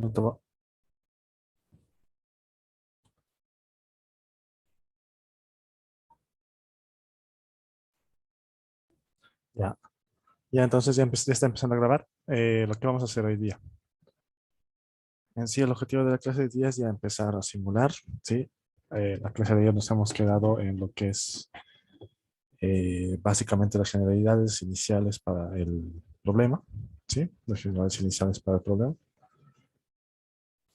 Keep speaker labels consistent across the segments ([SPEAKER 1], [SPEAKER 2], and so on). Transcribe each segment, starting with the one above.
[SPEAKER 1] No te va- Ya, ya entonces ya está empezando a grabar lo que vamos a hacer hoy día. En sí, el objetivo de la clase de día es ya empezar a simular, ¿sí? La clase de hoy nos hemos quedado en lo que es básicamente las generalidades iniciales para el problema, ¿sí? Las generalidades iniciales para el problema.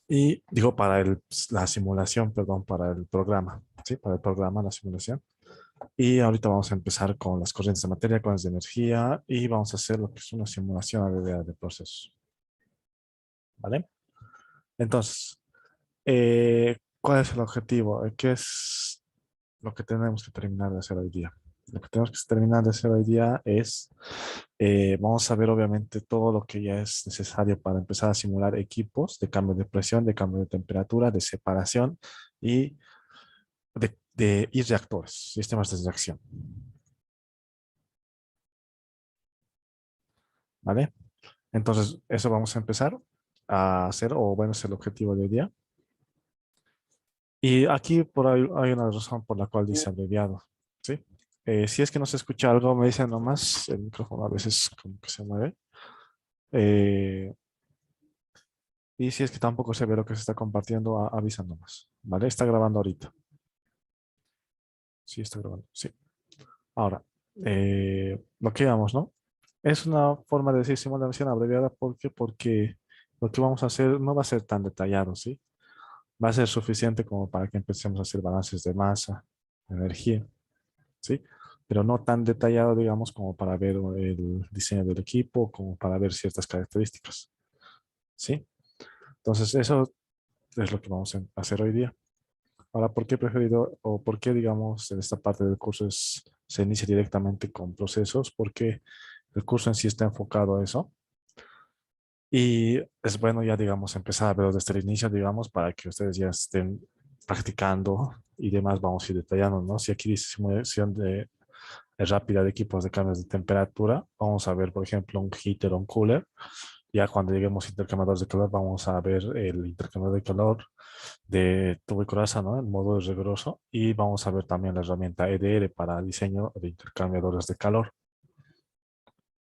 [SPEAKER 1] Y digo para la simulación, perdón, para el programa, ¿sí? Para el programa, la simulación. Y ahorita vamos a empezar con las corrientes de materia, corrientes de energía y vamos a hacer lo que es una simulación abreviada de procesos, ¿vale? Entonces, ¿cuál es el objetivo? ¿Qué es lo que tenemos que terminar de hacer hoy día? Lo que tenemos que terminar de hacer hoy día es, vamos a ver obviamente todo lo que ya es necesario para empezar a simular equipos de cambio de presión, de cambio de temperatura, de separación y y reactores, sistemas de reacción, ¿vale? Entonces, eso vamos a empezar a hacer, o bueno, es el objetivo de hoy día. Y aquí por ahí hay una razón por la cual dice abreviado, ¿sí? Si es que no se escucha algo, me dicen nomás, el micrófono a veces como que se mueve. Eh, y si es que tampoco se ve lo que se está compartiendo, avisan nomás, ¿vale? Está grabando ahorita. Sí, está grabando, sí. Ahora, lo que vamos, ¿no? Es una forma de decir simulación abreviada porque lo que vamos a hacer no va a ser tan detallado, ¿sí? Va a ser suficiente como para que empecemos a hacer balances de masa, energía, ¿sí? Pero no tan detallado, digamos, como para ver el diseño del equipo, como para ver ciertas características, ¿sí? Entonces, eso es lo que vamos a hacer hoy día. Ahora, ¿por qué he preferido o por qué, digamos, en esta parte del curso se inicia directamente con procesos? Porque el curso en sí está enfocado a eso. Y es bueno ya, digamos, empezar a verlo desde el inicio, digamos, para que ustedes ya estén practicando y demás. Vamos a ir detallando, ¿no? Si aquí dice simulación rápida de equipos de cambios de temperatura, vamos a ver, por ejemplo, un heater o un cooler. Ya cuando lleguemos a intercambiadores de calor, vamos a ver el intercambiador de calor de tubo y coraza, ¿no? El modo riguroso. Y vamos a ver también la herramienta EDR para diseño de intercambiadores de calor.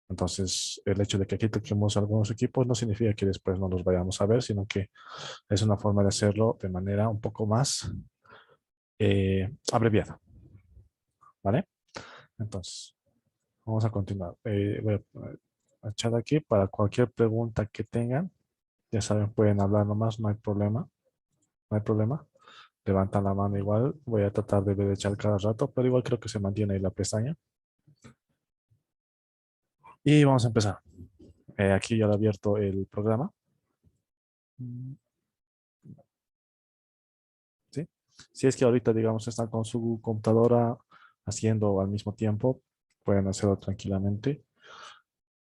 [SPEAKER 1] Entonces, el hecho de que aquí toquemos algunos equipos no significa que después no los vayamos a ver, sino que es una forma de hacerlo de manera un poco más abreviada, ¿vale? Entonces, vamos a continuar. Voy a poner el chat aquí para cualquier pregunta que tengan. Ya saben, pueden hablar nomás, no hay problema, no hay problema. Levantan la mano igual. Voy a tratar de ver el chat cada rato, pero igual creo que se mantiene ahí la pestaña. Y vamos a empezar. Aquí ya lo he abierto el programa. Mm, ¿sí? Si es que ahorita, digamos, están con su computadora haciendo al mismo tiempo, pueden hacerlo tranquilamente.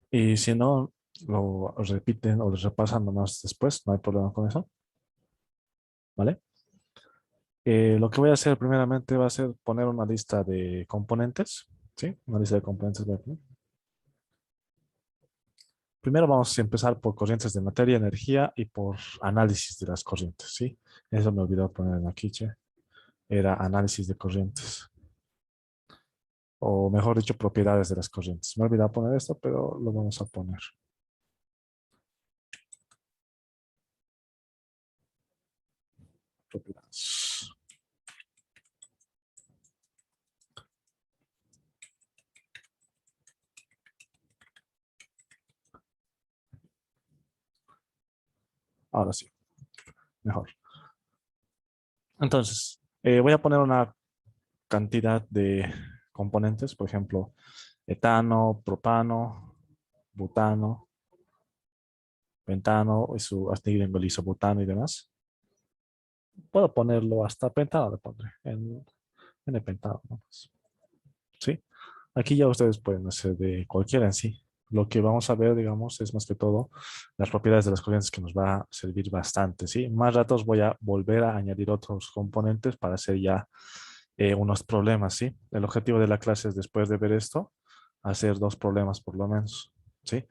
[SPEAKER 1] Y si no, lo repiten o lo repasan nomás después, no hay problema con eso, ¿vale? Lo que voy a hacer primeramente va a ser poner una lista de componentes, ¿sí? Una lista de componentes. Primero vamos a empezar por corrientes de materia, energía y por análisis de las corrientes, ¿sí? Eso me olvidó poner en aquí, che. Era análisis de corrientes, o mejor dicho, propiedades de las corrientes. Me olvidé poner esto, pero lo vamos a poner. Propiedades. Ahora sí, mejor. Entonces, voy a poner una cantidad de componentes, por ejemplo, etano, propano, butano, pentano, y su anhídrido isobutano y demás. Puedo ponerlo hasta pentano, le pondré en el pentano, ¿no? Sí. Aquí ya ustedes pueden hacer de cualquiera en sí. Lo que vamos a ver, digamos, es más que todo las propiedades de las corrientes que nos va a servir bastante, ¿sí? Más ratos voy a volver a añadir otros componentes para hacer ya unos problemas, ¿sí? El objetivo de la clase es después de ver esto, hacer dos problemas por lo menos, ¿sí?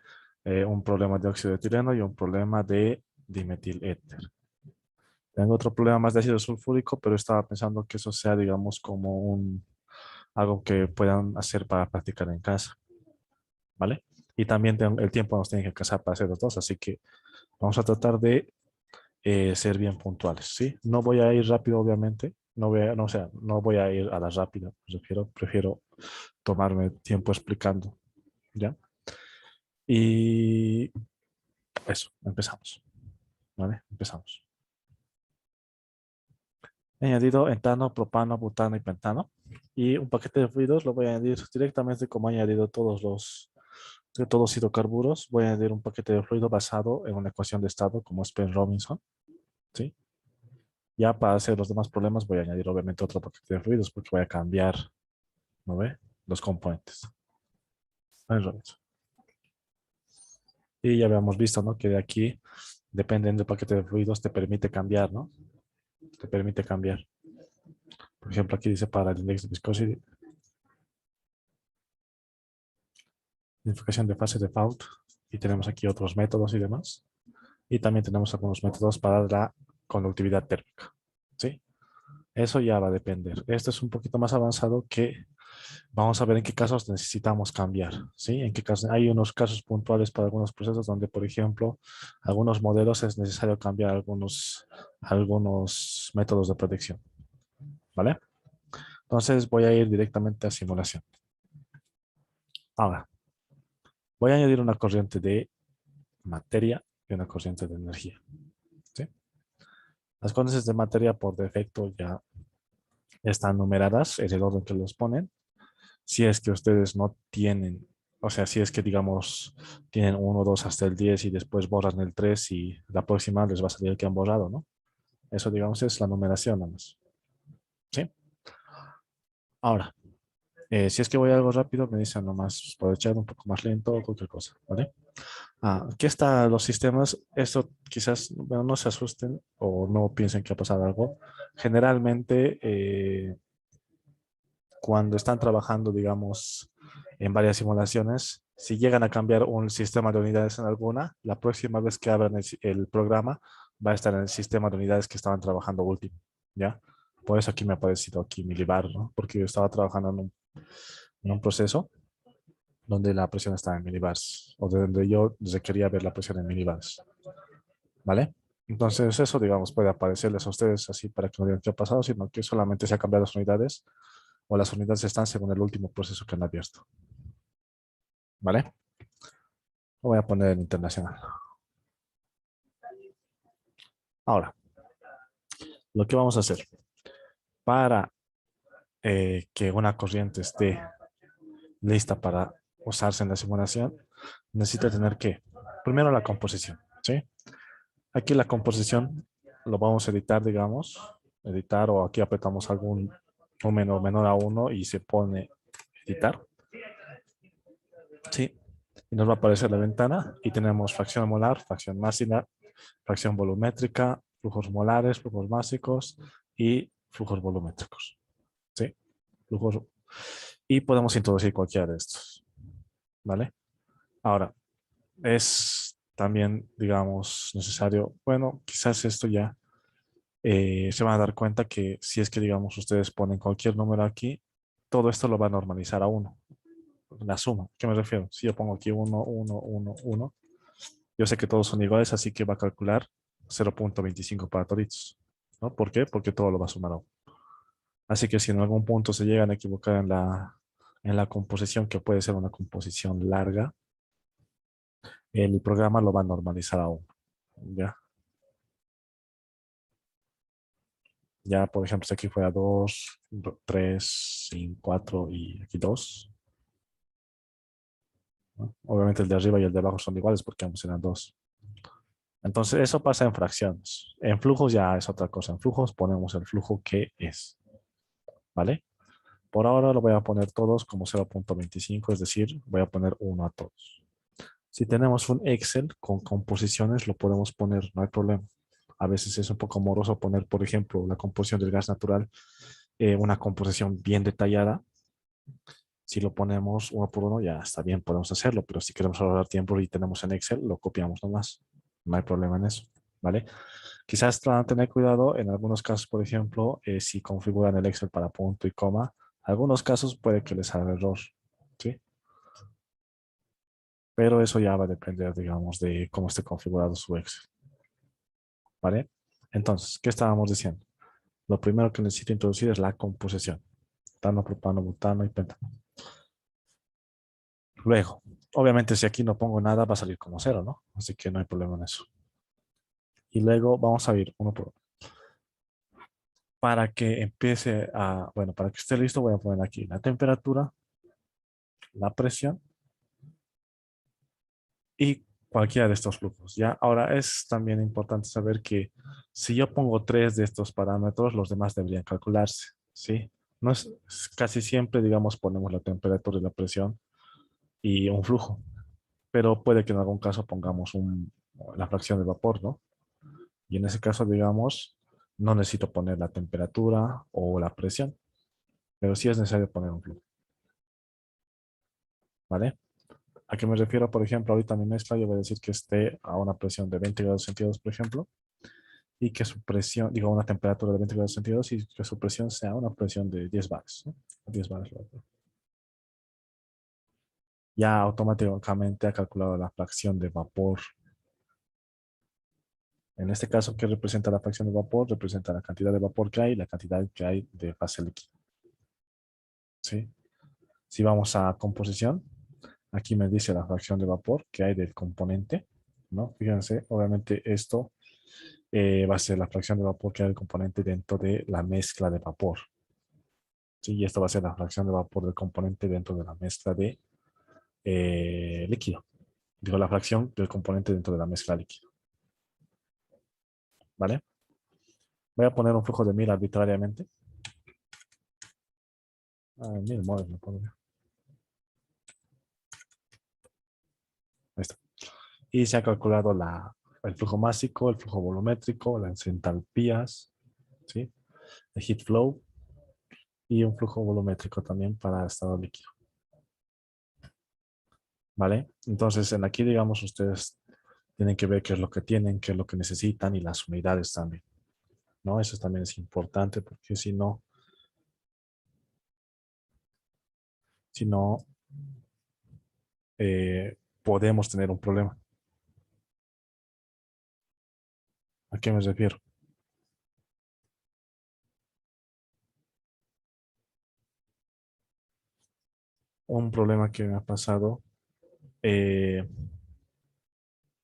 [SPEAKER 1] Un problema de óxido de etileno y un problema de dimetiléter. Tengo otro problema más de ácido sulfúrico, pero estaba pensando que eso sea, digamos, como algo que puedan hacer para practicar en casa, ¿vale? Y también el tiempo nos tiene que alcanzar para hacer los dos, así que vamos a tratar de ser bien puntuales, ¿sí? No voy a ir rápido, obviamente. No, o sea, no voy a ir a la rápida. Prefiero tomarme tiempo explicando, ¿ya? Y eso, empezamos, ¿vale? Empezamos. He añadido etano, propano, butano y pentano. Y un paquete de fluidos lo voy a añadir directamente como he añadido todos los hidrocarburos. Voy a añadir un paquete de fluido basado en una ecuación de estado como es Penn-Robinson, ¿sí? Ya para hacer los demás problemas voy a añadir obviamente otro paquete de fluidos porque voy a cambiar, ¿no ve? Los componentes. Penn-Robinson. Y ya habíamos visto, ¿no? Que de aquí, dependiendo del paquete de fluidos, te permite cambiar, ¿no? Te permite cambiar. Por ejemplo, aquí dice para el index de viscosity, identificación de fase de Default. Y tenemos aquí otros métodos y demás. Y también tenemos algunos métodos para la conductividad térmica, ¿sí? Eso ya va a depender. Esto es un poquito más avanzado que vamos a ver en qué casos necesitamos cambiar, ¿sí? En qué casos hay unos casos puntuales para algunos procesos donde, por ejemplo, algunos modelos es necesario cambiar algunos métodos de predicción, ¿vale? Entonces voy a ir directamente a simulación. Ahora, voy a añadir una corriente de materia y una corriente de energía, ¿sí? Las corrientes de materia por defecto ya están numeradas, es el orden que los ponen. Si es que ustedes no tienen, o sea, si es que digamos tienen uno 2 hasta el 10 y después borran el 3 y la próxima les va a salir el que han borrado, ¿no? Eso digamos es la numeración nada más, ¿sí? Ahora, si es que voy algo rápido, me dicen nomás, puedo echar un poco más lento o cualquier cosa, ¿vale? Aquí están los sistemas. Esto quizás, bueno, no se asusten o no piensen que ha pasado algo. Generalmente, cuando están trabajando, digamos, en varias simulaciones, si llegan a cambiar un sistema de unidades en alguna, la próxima vez que abran el programa va a estar en el sistema de unidades que estaban trabajando último, ¿ya? Por eso aquí me ha aparecido aquí milibar, ¿no? Porque yo estaba trabajando en un proceso donde la presión estaba en milibars, o de donde yo requería ver la presión en milibars, ¿vale? Entonces eso, digamos, puede aparecerles a ustedes así para que no digan qué ha pasado, sino que solamente se han cambiado las unidades o las unidades están según el último proceso que han abierto, ¿vale? Lo voy a poner en internacional. Ahora, lo que vamos a hacer para que una corriente esté lista para usarse en la simulación, necesita tener que, primero la composición, ¿sí? Aquí la composición lo vamos a editar, digamos, editar o aquí apretamos algún número menor a 1 y se pone editar, ¿sí? Y nos va a aparecer la ventana y tenemos fracción molar, fracción máxima, fracción volumétrica, flujos molares, flujos máxicos y flujos volumétricos, ¿sí? Flujos, y podemos introducir cualquiera de estos, ¿vale? Ahora, es también, digamos, necesario, bueno, quizás esto ya se van a dar cuenta que si es que, digamos, ustedes ponen cualquier número aquí, todo esto lo va a normalizar a 1, la suma. ¿A qué me refiero? Si yo pongo aquí 1, 1, 1, 1, yo sé que todos son iguales, así que va a calcular 0.25 para toditos, ¿no? ¿Por qué? Porque todo lo va a sumar a 1. Así que si en algún punto se llegan a equivocar en la composición, que puede ser una composición larga, el programa lo va a normalizar a 1. ¿Ya? Ya, por ejemplo, si aquí fuera 2, 3, 4 y aquí 2. ¿No? Obviamente el de arriba y el de abajo son iguales porque ambos eran 2. Entonces eso pasa en fracciones. En flujos ya es otra cosa. En flujos ponemos el flujo que es. ¿Vale? Por ahora lo voy a poner todos como 0.25, es decir, voy a poner 1 a todos. Si tenemos un Excel con composiciones, lo podemos poner, no hay problema. A veces es un poco moroso poner, por ejemplo, la composición del gas natural, una composición bien detallada. Si lo ponemos uno por uno, ya está bien, podemos hacerlo, pero si queremos ahorrar tiempo y tenemos en Excel, lo copiamos nomás. No hay problema en eso. ¿vale? Quizás van a tener cuidado en algunos casos, por ejemplo, si configuran el Excel para punto y coma, algunos casos puede que les haga error, ¿sí? Pero eso ya va a depender, digamos, de cómo esté configurado su Excel, ¿vale? Entonces, ¿qué estábamos diciendo? Lo primero que necesito introducir es la composición. Tano, propano, butano y pentano. Luego, obviamente si aquí no pongo nada va a salir como cero, ¿no? Así que no hay problema en eso. Y luego vamos a ir uno por uno. Para que empiece a, bueno, para que esté listo voy a poner aquí la temperatura, la presión y cualquiera de estos flujos. Ya, ahora es también importante saber que si yo pongo tres de estos parámetros, los demás deberían calcularse, ¿sí? No es casi siempre, digamos, ponemos la temperatura y la presión y un flujo, pero puede que en algún caso pongamos la fracción de vapor, ¿no? Y en ese caso, digamos, no necesito poner la temperatura o la presión, pero sí es necesario poner un flujo, ¿vale? ¿A qué me refiero? Por ejemplo, ahorita mi mezcla yo voy a decir que esté a una presión de 20 grados centígrados, por ejemplo, y que su presión, digo, una temperatura de 20 grados centígrados y que su presión sea una presión de 10 bares, ¿no? 10 bares. Ya automáticamente ha calculado la fracción de vapor. En este caso, ¿qué representa la fracción de vapor? Representa la cantidad de vapor que hay y la cantidad que hay de fase líquida, ¿sí? Si vamos a composición, aquí me dice la fracción de vapor que hay del componente, ¿no? Fíjense, obviamente esto va a ser la fracción de vapor que hay del componente dentro de la mezcla de vapor. ¿Sí? Y esto va a ser la fracción de vapor del componente dentro de la mezcla de líquido. Digo, la fracción del componente dentro de la mezcla líquido. ¿Vale? Voy a poner un flujo de 1000 arbitrariamente. 1000 moles me pongo. Ahí está. Y se ha calculado el flujo másico, el flujo volumétrico, las entalpías, ¿sí? El heat flow y un flujo volumétrico también para estado líquido. ¿Vale? Entonces, en aquí, digamos, ustedes tienen que ver qué es lo que tienen, qué es lo que necesitan y las unidades también, ¿no? Eso también es importante porque si no, podemos tener un problema. ¿A qué me refiero? Un problema que me ha pasado eh,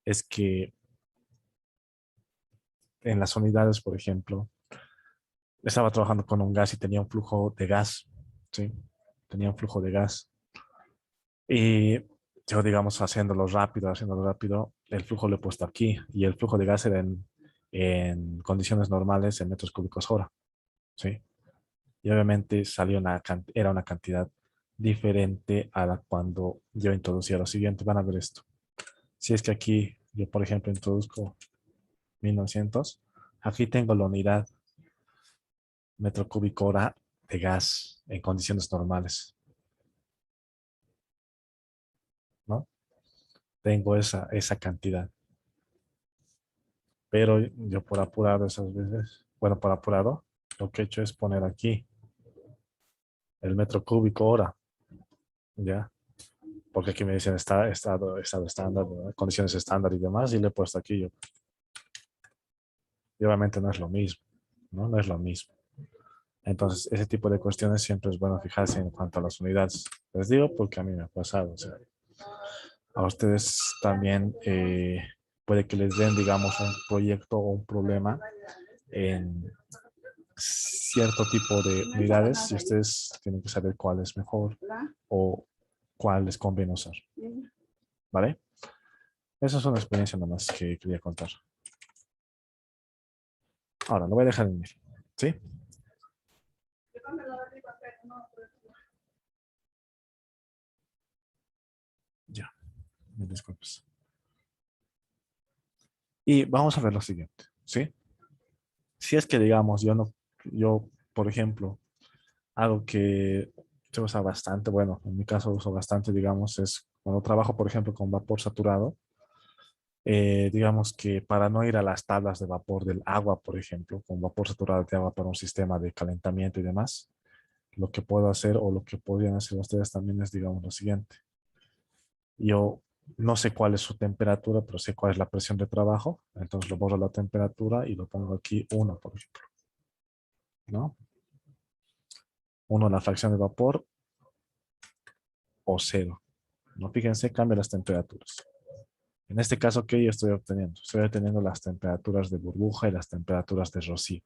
[SPEAKER 1] es que en las unidades, por ejemplo, estaba trabajando con un gas y tenía un flujo de gas, ¿sí? Tenía un flujo de gas. Y yo, digamos, haciéndolo rápido, el flujo lo he puesto aquí y el flujo de gas era en condiciones normales en metros cúbicos hora, ¿sí? Y obviamente era una cantidad diferente a la cuando yo introducía lo siguiente. Van a ver esto. Si es que aquí yo, por ejemplo, introduzco 1900, aquí tengo la unidad metro cúbico hora de gas en condiciones normales, ¿no? Tengo esa cantidad. Pero yo por apurado esas veces, bueno, por apurado, lo que he hecho es poner aquí el metro cúbico hora, ¿ya? Porque aquí me dicen estado estándar, ¿no? Condiciones estándar y demás, y le he puesto aquí yo. Y obviamente no es lo mismo, ¿no? No es lo mismo. Entonces, ese tipo de cuestiones siempre es bueno fijarse en cuanto a las unidades. Les digo porque a mí me ha pasado. O sea, a ustedes también puede que les den, digamos, un proyecto o un problema en cierto tipo de unidades y ustedes tienen que saber cuál es mejor o cuál les conviene usar. ¿Vale? Esa es una experiencia nomás que quería contar. Ahora, lo voy a dejar en 1000. ¿Sí? Ya, mil disculpas. Y vamos a ver lo siguiente. ¿Sí? Si es que, digamos, yo no, yo, por ejemplo, algo que se usa bastante, bueno, en mi caso uso bastante, digamos, es cuando trabajo, por ejemplo, con vapor saturado, Digamos que para no ir a las tablas de vapor del agua, por ejemplo, con vapor saturado de agua para un sistema de calentamiento y demás, lo que puedo hacer o lo que podrían hacer ustedes también es, digamos, lo siguiente. Yo no sé cuál es su temperatura, pero sé cuál es la presión de trabajo. Entonces lo borro la temperatura y lo pongo aquí 1, por ejemplo, ¿no? 1 la fracción de vapor o 0. ¿No? Fíjense, cambia las temperaturas. En este caso, ¿qué yo estoy obteniendo? Estoy obteniendo las temperaturas de burbuja y las temperaturas de rocío,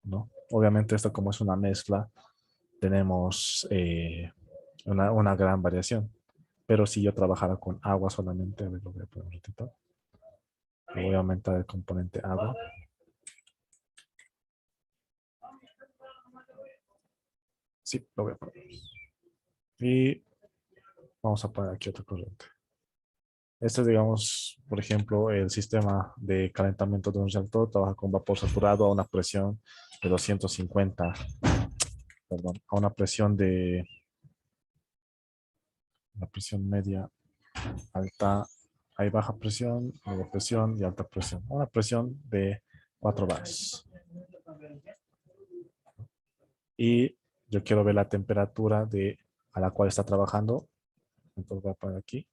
[SPEAKER 1] ¿no? Obviamente esto como es una mezcla, tenemos una gran variación. Pero si yo trabajara con agua solamente, a ver, lo voy a poner un ratito. Voy a aumentar el componente agua. Sí, lo voy a poner. Y vamos a poner aquí otra corriente. Este es, digamos, por ejemplo, el sistema de calentamiento de un reactor trabaja con vapor saturado a una presión de 250, perdón, a una presión media, alta, hay baja presión, media presión y alta presión. Una presión de 4 bares. Y yo quiero ver la temperatura a la cual está trabajando. Entonces voy a poner aquí.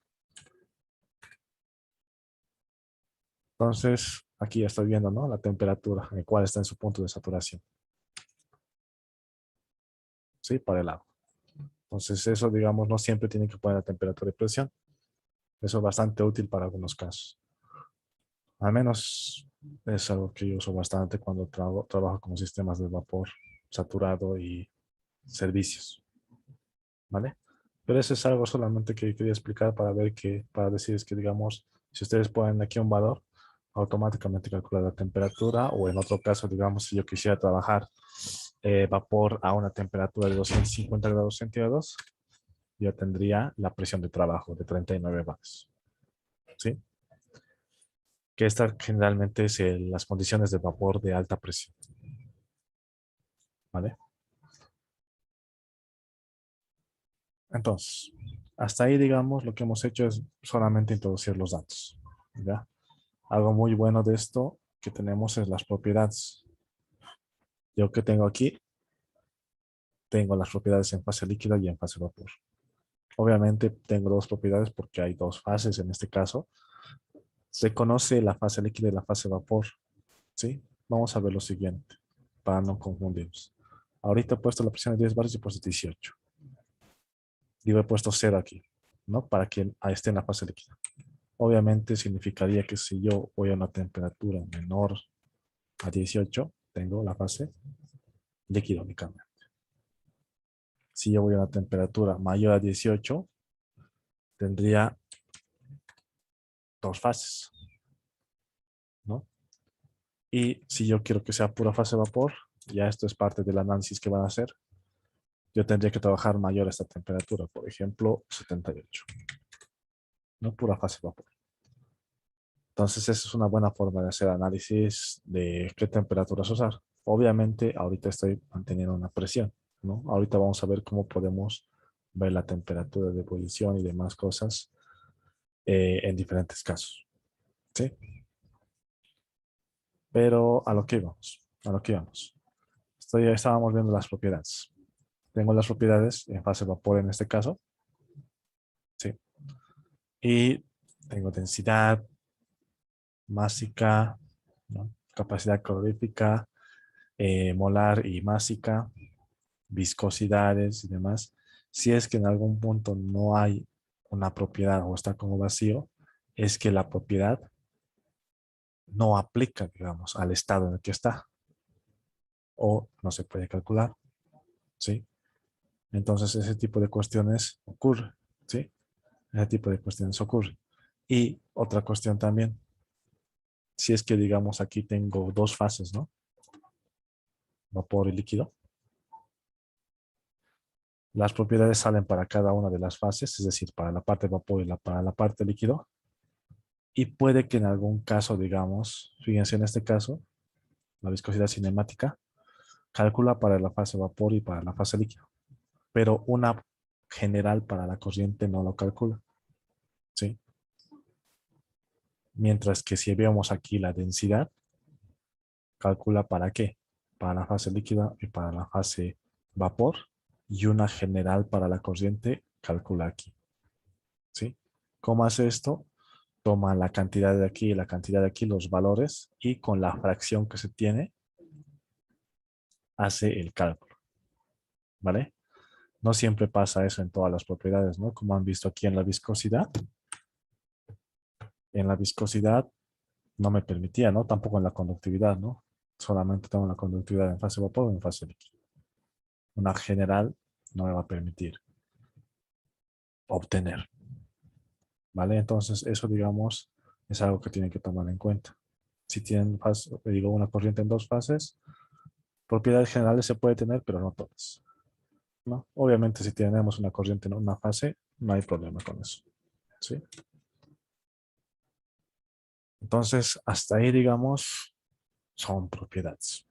[SPEAKER 1] Entonces, aquí ya estoy viendo, ¿no? La temperatura en la cual está en su punto de saturación. ¿Sí? Para el agua. Entonces, eso, digamos, no siempre tiene que poner la temperatura de presión. Eso es bastante útil para algunos casos. Al menos es algo que yo uso bastante cuando trabajo con sistemas de vapor saturado y servicios. ¿Vale? Pero eso es algo solamente que quería explicar para decirles que, digamos, si ustedes ponen aquí un valor, automáticamente calcula la temperatura, o en otro caso, digamos, si yo quisiera trabajar vapor a una temperatura de 250 grados centígrados, yo tendría la presión de trabajo de 39 bares. ¿Sí? Que esta generalmente es las condiciones de vapor de alta presión. ¿Vale? Entonces, hasta ahí, digamos, lo que hemos hecho es solamente introducir los datos. ¿Ya? Algo muy bueno de esto que tenemos es las propiedades. Yo que tengo aquí, tengo las propiedades en fase líquida y en fase vapor. Obviamente tengo dos propiedades porque hay dos fases en este caso. Se conoce la fase líquida y la fase vapor, ¿sí? Vamos a ver lo siguiente, para no confundirnos. Ahorita he puesto la presión de 10 bares y he puesto 18. Digo, he puesto 0 aquí, ¿no? Para que esté en la fase líquida. Obviamente significaría que si yo voy a una temperatura menor a 18, tengo la fase líquida únicamente. Si yo voy a una temperatura mayor a 18, tendría dos fases, ¿no? Y si yo quiero que sea pura fase vapor, ya esto es parte del análisis que van a hacer, yo tendría que trabajar mayor a esta temperatura, por ejemplo, 78, ¿no? Pura fase vapor. Entonces, esa es una buena forma de hacer análisis de qué temperaturas usar. Obviamente, ahorita estoy manteniendo una presión, ¿no? Ahorita vamos a ver cómo podemos ver la temperatura de ebullición y demás cosas en diferentes casos, ¿sí? Pero a lo que íbamos, a lo que íbamos. Estábamos viendo las propiedades. Tengo las propiedades en fase vapor en este caso, ¿sí? Y tengo densidad, másica, ¿no? Capacidad calorífica, molar y másica, viscosidades y demás. Si es que en algún punto no hay una propiedad o está como vacío, es que la propiedad no aplica, digamos, al estado en el que está o no se puede calcular, ¿sí? Entonces ese tipo de cuestiones ocurre, ¿sí? Ese tipo de cuestiones ocurre. Y otra cuestión también, si es que digamos aquí tengo dos fases, ¿no? Vapor y líquido. Las propiedades salen para cada una de las fases, es decir, para la parte vapor y para la parte líquido. Y puede que en algún caso, digamos, fíjense en este caso, la viscosidad cinemática calcula para la fase vapor y para la fase líquido, pero una general para la corriente no lo calcula, ¿sí? Mientras que si vemos aquí la densidad, calcula para qué. Para la fase líquida y para la fase vapor. Y una general para la corriente, calcula aquí. ¿Sí? ¿Cómo hace esto? Toma la cantidad de aquí y la cantidad de aquí, los valores, y con la fracción que se tiene, hace el cálculo. ¿Vale? No siempre pasa eso en todas las propiedades, ¿no? Como han visto aquí en la viscosidad. En la viscosidad no me permitía, ¿no? Tampoco en la conductividad, ¿no? Solamente tengo la conductividad en fase vapor o en fase líquida. Una general no me va a permitir obtener, ¿vale? Entonces, eso, digamos, es algo que tienen que tomar en cuenta. Si tienen, digo, una corriente en dos fases, propiedades generales se puede tener, pero no todas, ¿no? Obviamente, si tenemos una corriente en una fase, no hay problema con eso, ¿sí? Entonces, hasta ahí, digamos, son propiedades,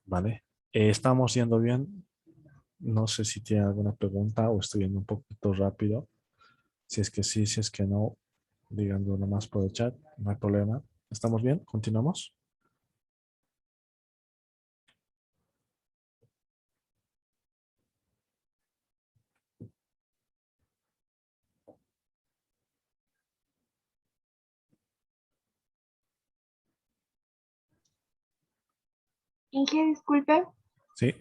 [SPEAKER 1] ¿vale? ¿Estamos yendo bien? No sé si tienen alguna pregunta o estoy yendo un poquito rápido. Si es que sí, si es que no, díganlo nomás por el chat, no hay problema. ¿Estamos bien? ¿Continuamos?
[SPEAKER 2] ¿En qué, disculpe?
[SPEAKER 1] Sí,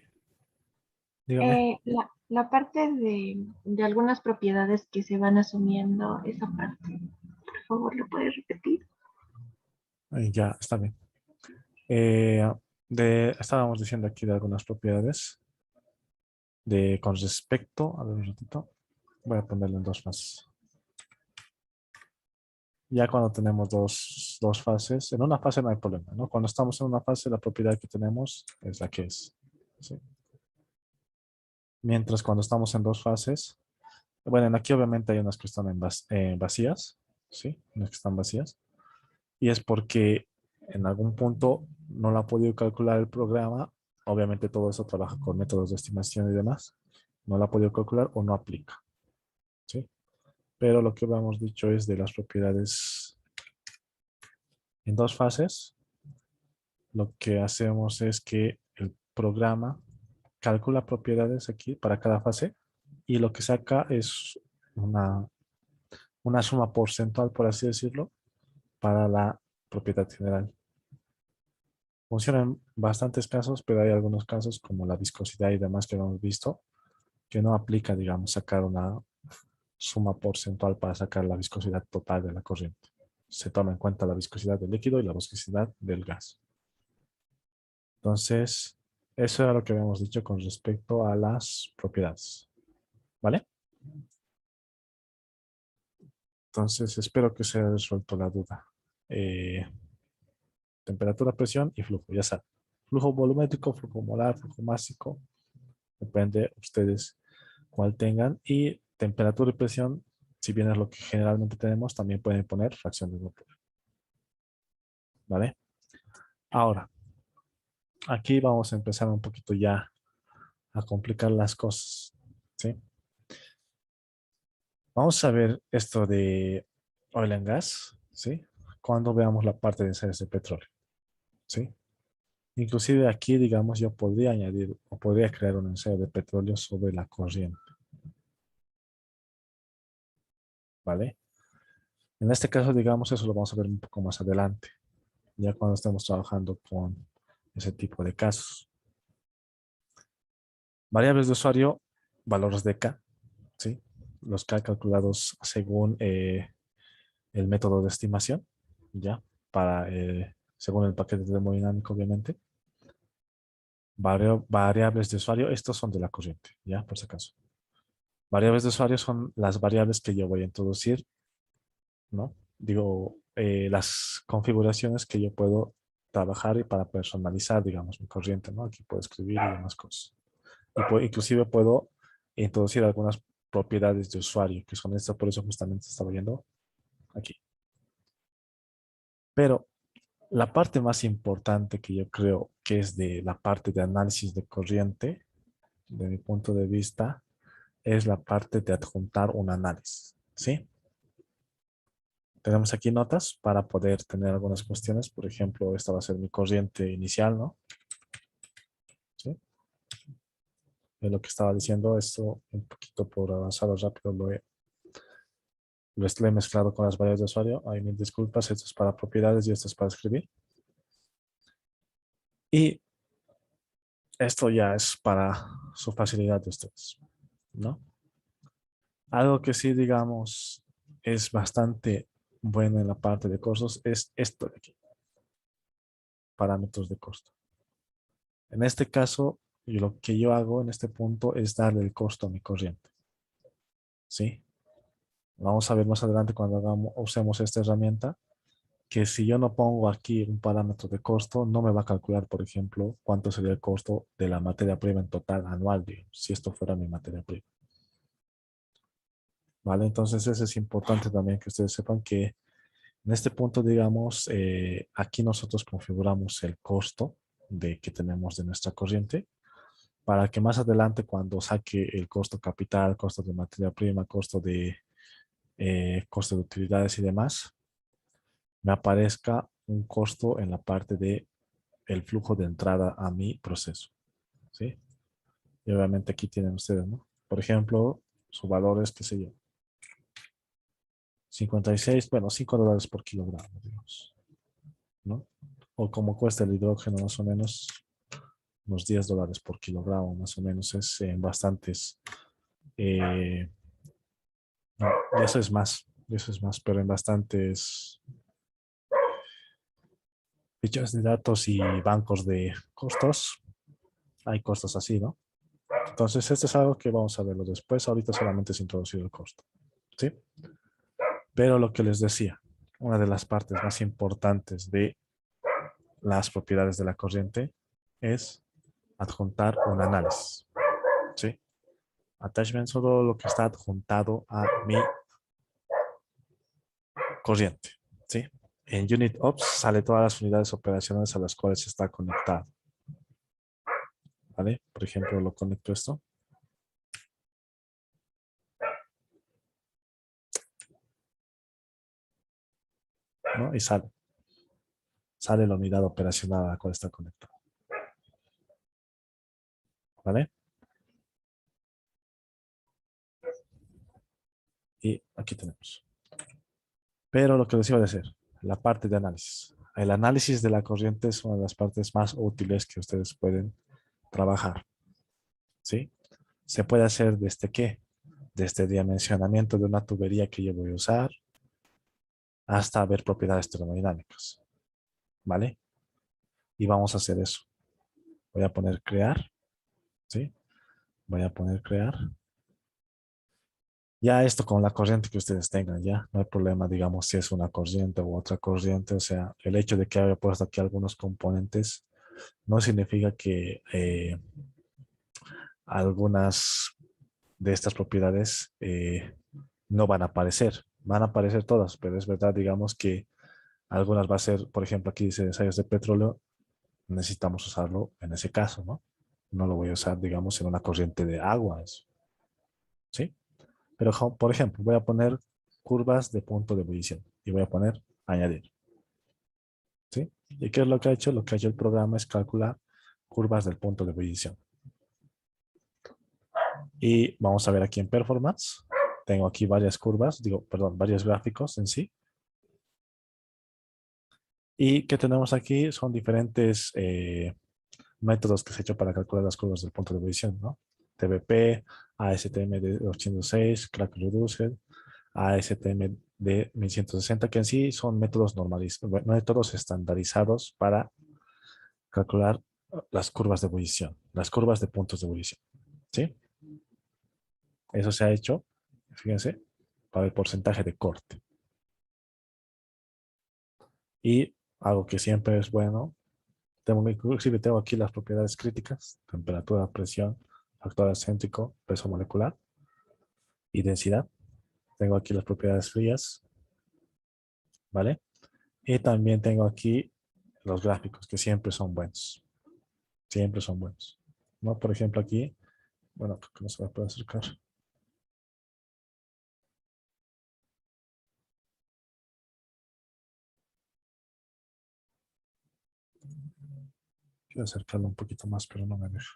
[SPEAKER 1] dígame.
[SPEAKER 2] La parte de algunas propiedades que se van asumiendo, esa parte, por favor, ¿lo puedes repetir?
[SPEAKER 1] Ya, está bien. Estábamos diciendo aquí de algunas propiedades con respecto, a ver un ratito, voy a ponerlo en dos fases. Ya cuando tenemos dos fases, en una fase no hay problema, ¿no? Cuando estamos en una fase, la propiedad que tenemos es la que es. ¿Sí? Mientras cuando estamos en dos fases, bueno, aquí obviamente hay unas que están vacías, ¿sí? Unas que están vacías. Y es porque en algún punto no la ha podido calcular el programa. Obviamente todo eso trabaja con métodos de estimación y demás. No la ha podido calcular o no aplica, ¿sí? Pero lo que habíamos dicho es de las propiedades en dos fases. Lo que hacemos es que el programa calcula propiedades aquí para cada fase y lo que saca es una suma porcentual, por así decirlo, para la propiedad general. Funciona en bastantes casos, pero hay algunos casos como la viscosidad y demás que hemos visto, que no aplica, digamos, sacar una suma porcentual para sacar la viscosidad total de la corriente. Se toma en cuenta la viscosidad del líquido y la viscosidad del gas. Entonces, eso era lo que habíamos dicho con respecto a las propiedades. ¿Vale? Entonces, espero que se haya resuelto la duda. Eh, Temperatura, presión y flujo, ya saben. Flujo volumétrico, flujo molar, flujo másico, depende ustedes cuál tengan. Y temperatura y presión, si bien es lo que generalmente tenemos, también pueden poner fracción de vapor. ¿Vale? Ahora, aquí vamos a empezar un poquito ya a complicar las cosas. ¿Sí? Vamos a ver esto de oil and gas, ¿sí? Cuando veamos la parte de ensayos de petróleo, ¿sí? Inclusive aquí, digamos, yo podría añadir o podría crear un ensayo de petróleo sobre la corriente, ¿vale? En este caso, digamos, eso lo vamos a ver un poco más adelante, ya cuando estemos trabajando con ese tipo de casos. Variables de usuario, valores de K, ¿sí? Los K calculados según el método de estimación, ¿ya? Según el paquete termodinámico, obviamente. Variables de usuario, estos son de la corriente, ¿ya? Por si acaso. Variables de usuario son las variables que yo voy a introducir, ¿no? Digo, las configuraciones que yo puedo trabajar y para personalizar, digamos, mi corriente, ¿no? Aquí puedo escribir y demás cosas. Inclusive puedo introducir algunas propiedades de usuario, que son estas, por eso justamente estaba viendo aquí. Pero la parte más importante que yo creo que es de la parte de análisis de corriente, de mi punto de vista, es la parte de adjuntar un análisis, ¿sí? tenemos aquí notas para poder tener algunas cuestiones. Por ejemplo, esta va a ser mi corriente inicial, ¿no? ¿Sí? Es lo que estaba diciendo, esto un poquito por avanzado rápido lo estoy mezclado con las variables de usuario. Ay, mil disculpas, esto es para propiedades y esto es para escribir. Y esto ya es para su facilidad de ustedes, ¿no? Algo que sí, digamos, es bastante bueno en la parte de costos es esto de aquí, parámetros de costo. En este caso, lo que yo hago en este punto es darle el costo a mi corriente, ¿sí? Vamos a ver más adelante cuando usemos esta herramienta, que si yo no pongo aquí un parámetro de costo, no me va a calcular, por ejemplo, cuánto sería el costo de la materia prima en total anual, digamos, si esto fuera mi materia prima. ¿Vale? Entonces, eso es importante también que ustedes sepan que en este punto, digamos, aquí nosotros configuramos el costo que tenemos de nuestra corriente para que más adelante cuando saque el costo capital, costo de materia prima, costo de utilidades y demás, me aparezca un costo en la parte de el flujo de entrada a mi proceso, ¿sí? Y obviamente aquí tienen ustedes, ¿no? Por ejemplo, su valor es, qué sé yo, 56, bueno, $5 por kilogramo, digamos, ¿no? O como cuesta el hidrógeno más o menos, unos $10 por kilogramo, más o menos, es en bastantes, eh, no, eso es más, pero en bastantes fichas de datos y bancos de costos, hay costos así, ¿no? Entonces, esto es algo que vamos a verlo después. Ahorita solamente es introducir el costo, ¿sí? Pero lo que les decía, una de las partes más importantes de las propiedades de la corriente es adjuntar un análisis, ¿sí? Attachment solo lo que está adjuntado a mi corriente, ¿sí? En Unit Ops sale todas las unidades operacionales a las cuales está conectado, ¿vale? Por ejemplo, lo conecto esto, ¿no? Y sale la unidad operacional a la cual está conectado, ¿vale? Y aquí tenemos. Pero lo que les iba a decir, la parte de análisis. El análisis de la corriente es una de las partes más útiles que ustedes pueden trabajar, ¿sí? Se puede hacer desde qué, desde el dimensionamiento de una tubería que yo voy a usar hasta ver propiedades termodinámicas, ¿vale? Y vamos a hacer eso. Voy a poner crear, ¿sí? Voy a poner crear. Ya esto con la corriente que ustedes tengan, ya no hay problema, digamos, si es una corriente u otra corriente. O sea, el hecho de que haya puesto aquí algunos componentes no significa que algunas de estas propiedades no van a aparecer. Van a aparecer todas, pero es verdad, digamos, que algunas va a ser, por ejemplo, aquí dice ensayos de petróleo, necesitamos usarlo en ese caso, ¿no? No lo voy a usar, digamos, en una corriente de agua, ¿sí? Pero, por ejemplo, voy a poner curvas de punto de ebullición y voy a poner añadir, ¿sí? ¿Y qué es lo que ha hecho? Lo que ha hecho el programa es calcular curvas del punto de ebullición. Y vamos a ver aquí en performance. Tengo aquí varias curvas, perdón, varios gráficos en sí. Y que tenemos aquí son diferentes métodos que se han hecho para calcular las curvas del punto de ebullición, ¿no? TBP, ASTM de 806, Crack Reducer, ASTM de 1160, que en sí son métodos estandarizados para calcular las curvas de ebullición, las curvas de puntos de ebullición, ¿sí? Eso se ha hecho, fíjense, para el porcentaje de corte. Y algo que siempre es bueno, inclusive tengo aquí las propiedades críticas, temperatura, presión, factor acéntrico, peso molecular y densidad. Tengo aquí las propiedades frías, ¿vale? Y también tengo aquí los gráficos, que siempre son buenos. Siempre son buenos. ¿No? Por ejemplo, aquí, bueno, creo que no se me puede acercar. Quiero acercarlo un poquito más, pero no me deja.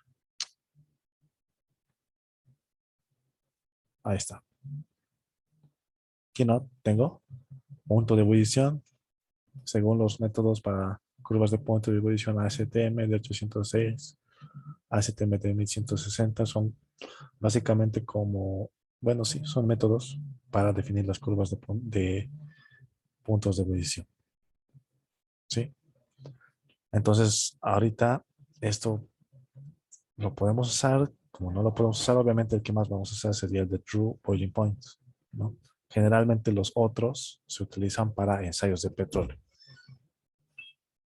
[SPEAKER 1] Ahí está. Aquí no tengo punto de ebullición según los métodos para curvas de punto de ebullición ASTM de 806, ASTM de 1160 son básicamente como, bueno, sí, son métodos para definir las curvas de puntos de ebullición. ¿Sí? Entonces, ahorita esto lo podemos usar, como no lo podemos usar, obviamente el que más vamos a usar sería el de True Boiling Point, ¿no? Generalmente los otros se utilizan para ensayos de petróleo,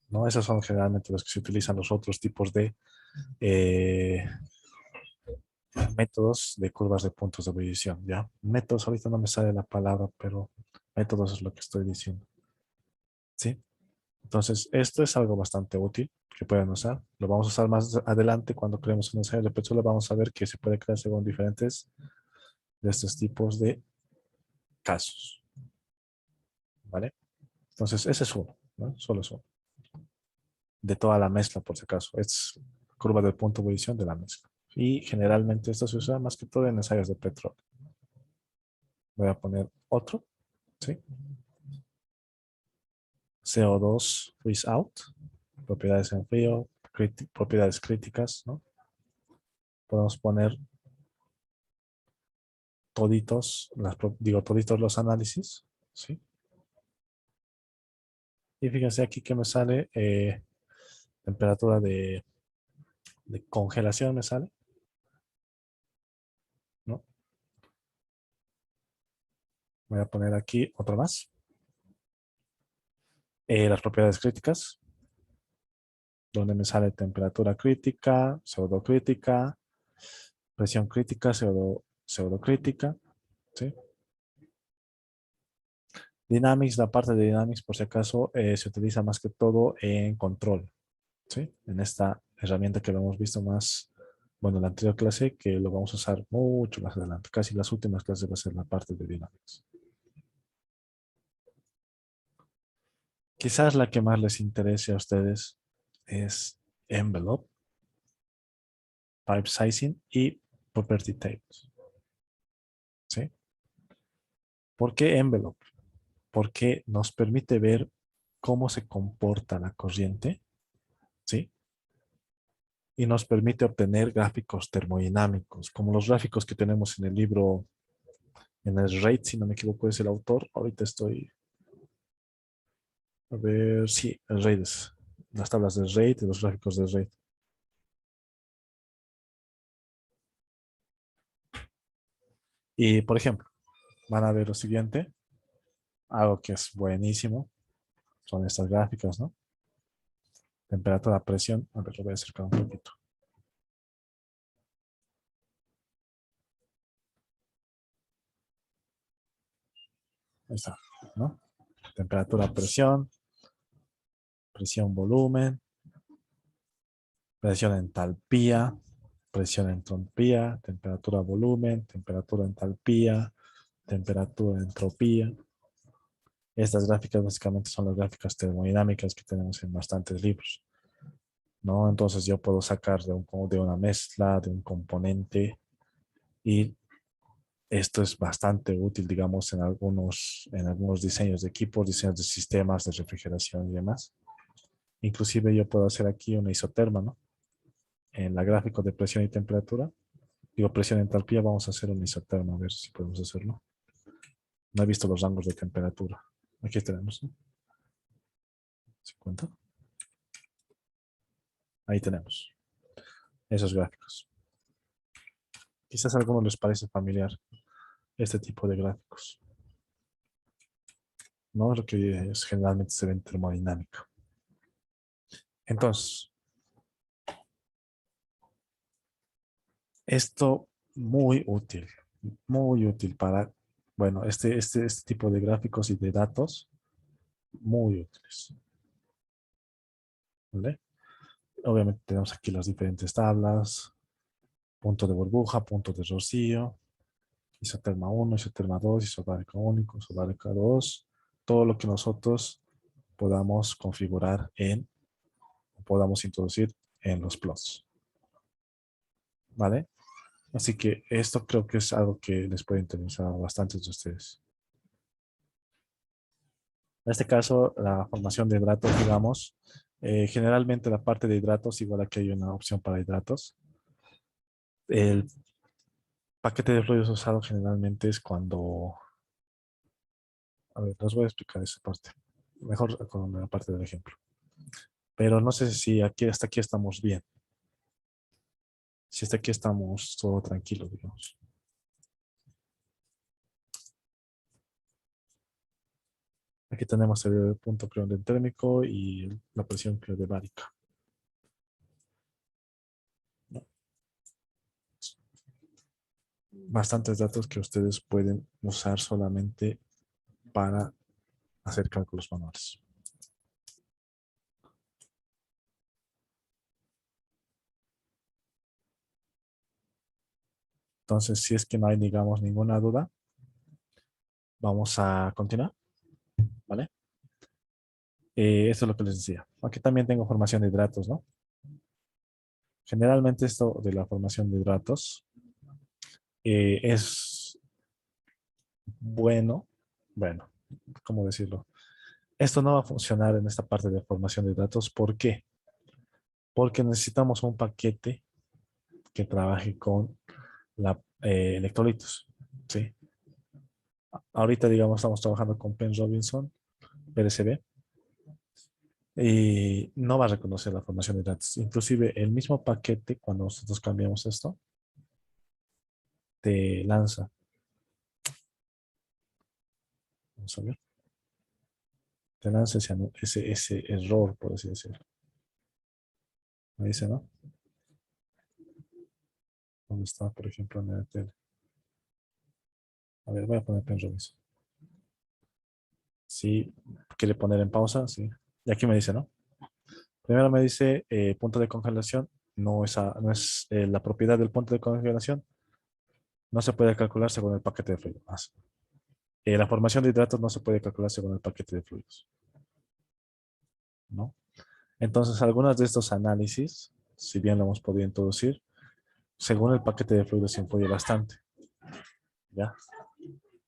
[SPEAKER 1] ¿no? Esos son generalmente los que se utilizan los otros tipos de eh, métodos de curvas de puntos de ebullición, ¿ya? Métodos, ahorita no me sale la palabra, pero métodos es lo que estoy diciendo, ¿sí? Entonces, esto es algo bastante útil que pueden usar. Lo vamos a usar más adelante cuando creemos un ensayo de petróleo. Vamos a ver que se puede crear según diferentes de estos tipos de casos, ¿vale? Entonces, ese es uno, ¿no? Solo es uno. De toda la mezcla, por si acaso. Es curva de punto de ebullición de la mezcla. Y generalmente esto se usa más que todo en ensayos de petróleo. Voy a poner otro, ¿sí? CO2 freeze out, propiedades en frío, propiedades críticas, ¿no? Podemos poner toditos, digo toditos los análisis, ¿sí? Y fíjense aquí que me sale temperatura de congelación, me sale, ¿no? Voy a poner aquí otro más. Las propiedades críticas, donde me sale temperatura crítica, pseudocrítica, presión crítica, pseudocrítica, ¿sí? Dynamics, la parte de Dynamics, por si acaso, se utiliza más que todo en control, ¿sí? En esta herramienta que lo hemos visto más, bueno, en la anterior clase, que lo vamos a usar mucho más adelante. Casi las últimas clases va a ser la parte de Dynamics. Quizás la que más les interese a ustedes es Envelope, Pipe Sizing y Property Tables, ¿sí? ¿Por qué Envelope? Porque nos permite ver cómo se comporta la corriente, ¿sí? Y nos permite obtener gráficos termodinámicos, como los gráficos que tenemos en el libro, en el RAID, si no me equivoco, es el autor. Ahorita estoy, a ver, sí, el RAID es las tablas del RAID y los gráficos del RAID. Y, por ejemplo, van a ver lo siguiente, algo que es buenísimo, son estas gráficas, ¿no? Temperatura, presión, a ver, lo voy a acercar un poquito. Ahí está, ¿no? Temperatura, presión, presión, volumen, presión, entalpía, presión, entropía, temperatura, volumen, temperatura, entalpía, temperatura, entropía. Estas gráficas básicamente son las gráficas termodinámicas que tenemos en bastantes libros, ¿no? Entonces yo puedo sacar de una mezcla, de un componente, y esto es bastante útil, digamos, en algunos diseños de equipos, diseños de sistemas de refrigeración y demás. Inclusive yo puedo hacer aquí una isoterma, ¿no? En la gráfica de presión y temperatura, digo presión y entalpía, vamos a hacer una isoterma, a ver si podemos hacerlo. No he visto los rangos de temperatura. Aquí tenemos, ¿no? 50. Ahí tenemos esos gráficos. Quizás a algunos les parece familiar este tipo de gráficos, ¿no? Lo que generalmente se ve en termodinámica. Entonces, esto muy útil para, bueno, este tipo de gráficos y de datos, muy útiles, ¿vale? Obviamente tenemos aquí las diferentes tablas, punto de burbuja, punto de rocío, isoterma 1, isoterma 2, isobárica único, isobárica 2, todo lo que nosotros podamos configurar en podamos introducir en los plots. ¿Vale? Así que esto creo que es algo que les puede interesar a bastantes de ustedes. En este caso, la formación de hidratos, digamos, generalmente la parte de hidratos, igual aquí hay una opción para hidratos. El paquete de fluidos usado generalmente es cuando... A ver, les voy a explicar esa parte. Mejor con la parte del ejemplo. Pero no sé si aquí, hasta aquí estamos bien. Si hasta aquí estamos todo tranquilo, digamos. Aquí tenemos el punto térmico y la presión criodebárica. Bastantes datos que ustedes pueden usar solamente para hacer cálculos manuales. Entonces, si es que no hay, digamos, ninguna duda, vamos a continuar, ¿vale? Esto es lo que les decía. Aquí también tengo formación de hidratos, ¿no? Generalmente esto de la formación de hidratos es bueno, ¿cómo decirlo? Esto no va a funcionar en esta parte de formación de hidratos. ¿Por qué? Porque necesitamos un paquete que trabaje con electrolitos, ¿sí? Ahorita, digamos, estamos trabajando con Penn Robinson, PLCB, y no va a reconocer la formación de datos. Inclusive el mismo paquete, cuando nosotros cambiamos esto, te lanza. Vamos a ver. Te lanza ese error, por así decirlo. Me dice, ¿no? ¿Dónde está, por ejemplo, en la tele? A ver, voy a poner Penn Robinson. Sí, quiere poner en pausa, sí. Y aquí me dice, ¿no? Primero me dice punto de congelación. No es la propiedad del punto de congelación. No se puede calcular según el paquete de fluidos. La formación de hidratos no se puede calcular según el paquete de fluidos, ¿no? Entonces, algunos de estos análisis, si bien lo hemos podido introducir, según el paquete de fluidos influye bastante, ¿ya?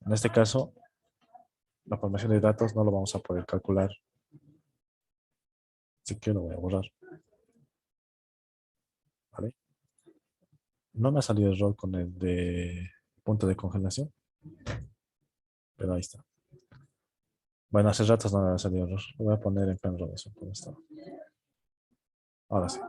[SPEAKER 1] En este caso, la formación de hidratos no lo vamos a poder calcular, así que lo voy a borrar, ¿vale? No me ha salido error con el de punto de congelación, pero ahí está. Bueno, hace ratos no me ha salido error. Lo voy a poner en Penn Robinson, como estaba. Ahora sí.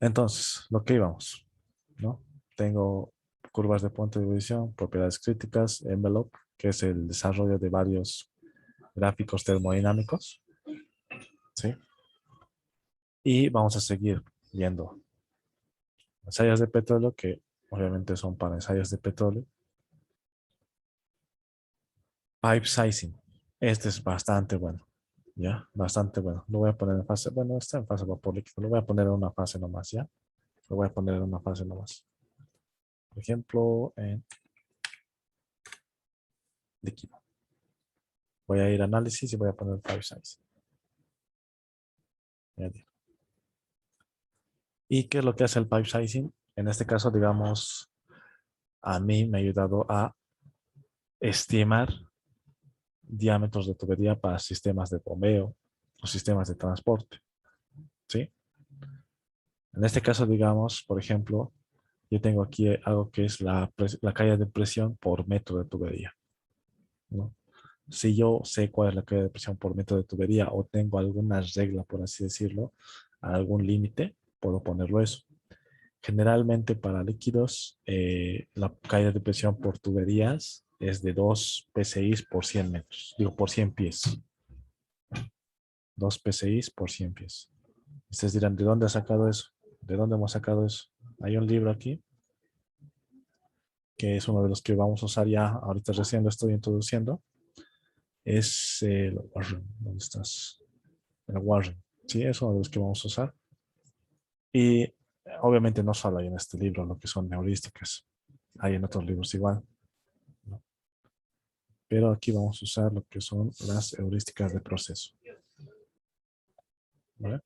[SPEAKER 1] Entonces, lo que íbamos, ¿no? Tengo curvas de punto de ebullición, propiedades críticas, envelope, que es el desarrollo de varios gráficos termodinámicos, ¿sí? Y vamos a seguir viendo ensayos de petróleo, que obviamente son para ensayos de petróleo. Pipe sizing. Este es bastante bueno, ¿ya? Bastante bueno. Lo voy a poner en fase, bueno, está en fase vapor líquido. Lo voy a poner en una fase nomás, ¿ya? Lo voy a poner en una fase nomás. Por ejemplo, en líquido. Voy a ir a análisis y voy a poner pipe size. ¿Y qué es lo que hace el pipe sizing? En este caso, digamos, a mí me ha ayudado a estimar diámetros de tubería para sistemas de bombeo o sistemas de transporte, ¿sí? En este caso, digamos, por ejemplo, yo tengo aquí algo que es la caída de presión por metro de tubería, ¿no? Si yo sé cuál es la caída de presión por metro de tubería o tengo alguna regla, por así decirlo, algún límite, puedo ponerlo eso. Generalmente para líquidos, la caída de presión por tuberías es de 2 PSI por 100 metros, digo por 100 pies. 2 PSI por 100 pies. Ustedes dirán, ¿de dónde ha sacado eso? ¿De dónde hemos sacado eso? Hay un libro aquí, que es uno de los que vamos a usar ya, ahorita recién lo estoy introduciendo. Es el Warren. ¿Dónde estás? El Warren. Sí, es uno de los que vamos a usar. Y obviamente no solo hay en este libro lo que son heurísticas. Hay en otros libros igual, ¿no? Pero aquí vamos a usar lo que son las heurísticas de proceso. ¿Vale?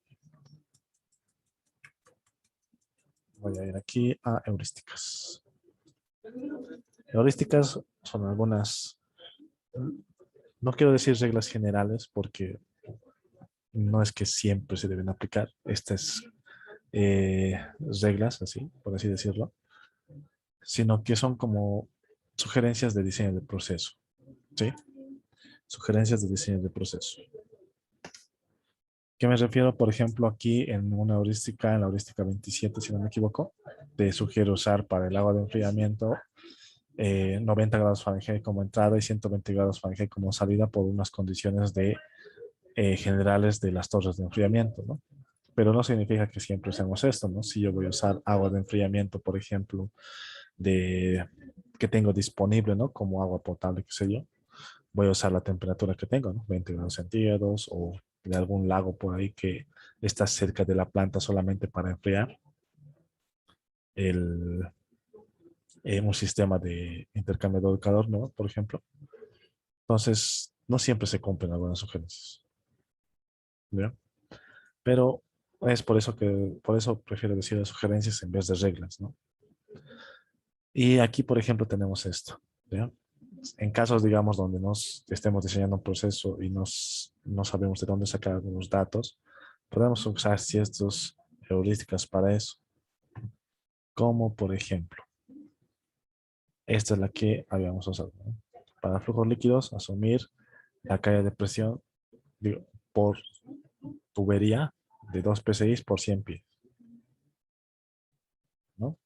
[SPEAKER 1] Voy a ir aquí a heurísticas. Heurísticas son algunas, no quiero decir reglas generales porque no es que siempre se deben aplicar estas reglas, así, por así decirlo, sino que son como sugerencias de diseño de proceso, ¿sí? Sugerencias de diseño de proceso. ¿Qué me refiero? Por ejemplo, aquí en una heurística, en la heurística 27, si no me equivoco, te sugiero usar para el agua de enfriamiento 90 grados Fahrenheit como entrada y 120 grados Fahrenheit como salida por unas condiciones de, generales de las torres de enfriamiento, ¿no? Pero no significa que siempre usemos esto, ¿no? Si yo voy a usar agua de enfriamiento, por ejemplo, de, que tengo disponible, ¿no? Como agua potable, qué sé yo, voy a usar la temperatura que tengo, ¿no? 20 grados centígrados o de algún lago por ahí que está cerca de la planta solamente para enfriar el, un sistema de intercambiador de calor, ¿no? Por ejemplo. Entonces, no siempre se cumplen algunas sugerencias, ¿ya? Pero es por eso prefiero decir sugerencias en vez de reglas, ¿no? Y aquí, por ejemplo, tenemos esto, ¿ya? En casos, digamos, donde nos estemos diseñando un proceso y no sabemos de dónde sacar algunos datos, podemos usar ciertas heurísticas para eso, como por ejemplo, esta es la que habíamos usado, ¿no? Para flujos líquidos, asumir la caída de presión, digo, por tubería de 2 PSI por 100 pies, ¿no?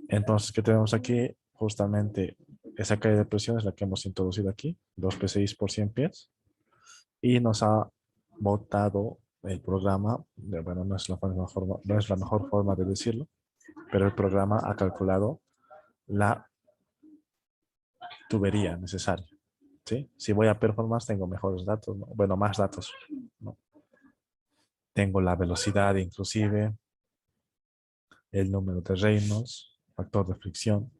[SPEAKER 1] Entonces, ¿qué tenemos aquí? Justamente esa caída de presión es la que hemos introducido aquí, 2 PSI por 100 pies, y nos ha botado el programa, bueno, no es la mejor forma de decirlo, pero el programa ha calculado la tubería necesaria, ¿sí? Si voy a performance tengo mejores datos, ¿no? Bueno, más datos, ¿no? Tengo la velocidad inclusive, el número de Reynolds, factor de fricción,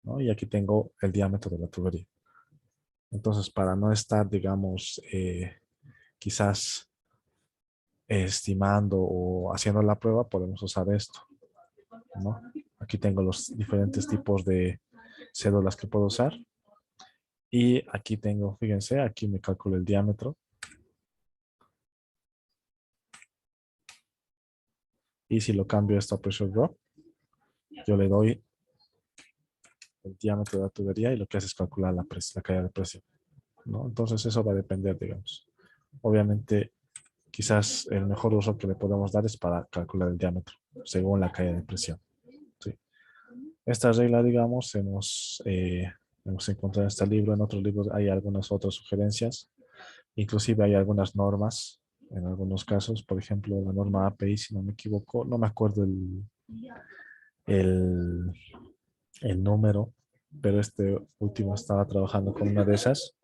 [SPEAKER 1] ¿no? Y aquí tengo el diámetro de la tubería. Entonces, para no estar, digamos, quizás estimando o haciendo la prueba, podemos usar esto, ¿no? Aquí tengo los diferentes tipos de cédulas que puedo usar. Y aquí tengo, fíjense, aquí me calculo el diámetro. Y si lo cambio esto a pressure drop, yo le doy el diámetro de la tubería y lo que hace es calcular la caída de presión, ¿no? Entonces eso va a depender, digamos. Obviamente, quizás el mejor uso que le podemos dar es para calcular el diámetro, según la caída de presión, ¿sí? Esta regla, digamos, hemos encontrado en este libro. En otros libros hay algunas otras sugerencias. Inclusive hay algunas normas, en algunos casos, por ejemplo, la norma API, si no me equivoco, no me acuerdo el, el número, pero este último estaba trabajando con una de esas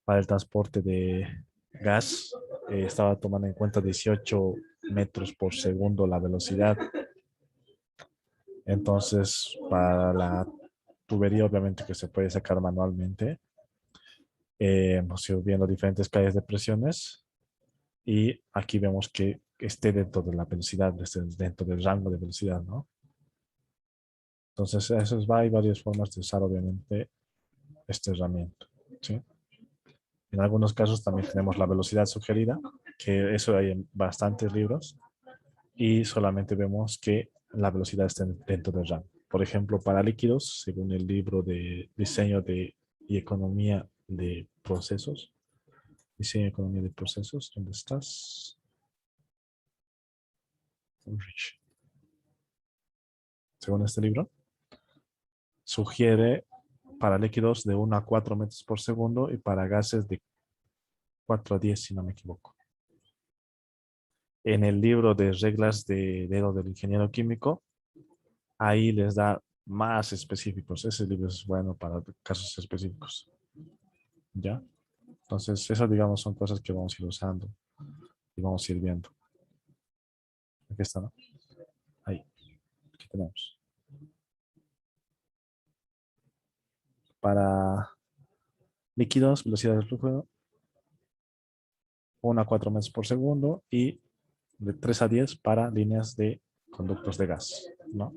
[SPEAKER 1] para el transporte de gas. Estaba tomando en cuenta 18 metros por segundo la velocidad. Entonces, para la tubería, obviamente que se puede sacar manualmente, hemos ido viendo diferentes calles de presiones y aquí vemos que esté dentro de la velocidad, esté dentro del rango de velocidad, ¿no? Entonces, hay varias formas de usar, obviamente, esta herramienta, ¿sí? En algunos casos también tenemos la velocidad sugerida, que eso hay en bastantes libros, y solamente vemos que la velocidad está dentro del rango. Por ejemplo, para líquidos, según el libro de diseño y economía de procesos, diseño y economía de procesos, ¿dónde estás? Según este libro, sugiere para líquidos de 1 a 4 metros por segundo y para gases de 4 a 10, si no me equivoco. En el libro de reglas de dedo del ingeniero químico, ahí les da más específicos. Ese libro es bueno para casos específicos. ¿Ya? Entonces, eso, digamos, son cosas que vamos a ir usando y vamos a ir viendo. Aquí está, ¿no? Ahí, aquí tenemos. Para líquidos, velocidad del flujo, 1 a 4 metros por segundo y de 3 a 10 para líneas de conductos de gas, ¿no?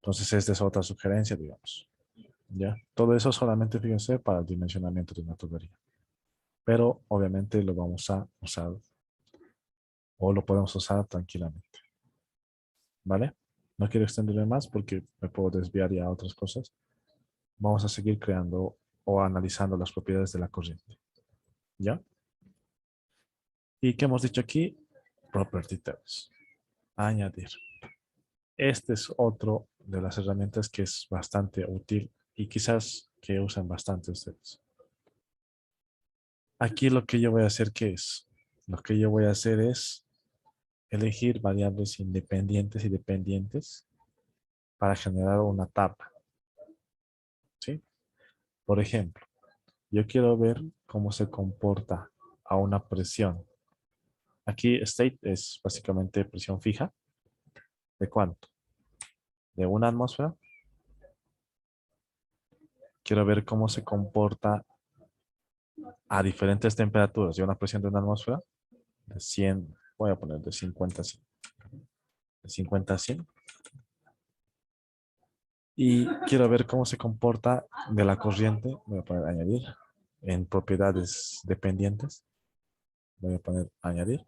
[SPEAKER 1] Entonces, esta es otra sugerencia, digamos. ¿Ya? Todo eso solamente, fíjense, para el dimensionamiento de una tubería. Pero, obviamente, lo vamos a usar o lo podemos usar tranquilamente. ¿Vale? No quiero extenderme más porque me puedo desviar ya a otras cosas. Vamos a seguir creando o analizando las propiedades de la corriente. ¿Ya? ¿Y qué hemos dicho aquí? Property tables. Añadir. Este es otro de las herramientas que es bastante útil y quizás que usan bastante ustedes. Aquí lo que yo voy a hacer, ¿qué es? Lo que yo voy a hacer es elegir variables independientes y dependientes para generar una tabla, ¿sí? Por ejemplo, yo quiero ver cómo se comporta a una presión. Aquí state es básicamente presión fija. ¿De cuánto? ¿De una atmósfera? Quiero ver cómo se comporta a diferentes temperaturas. De una presión de una atmósfera, de 100, voy a poner de 50 a 100. De 50 a 100. Y quiero ver cómo se comporta de la corriente. Voy a poner añadir en propiedades dependientes. Voy a poner añadir.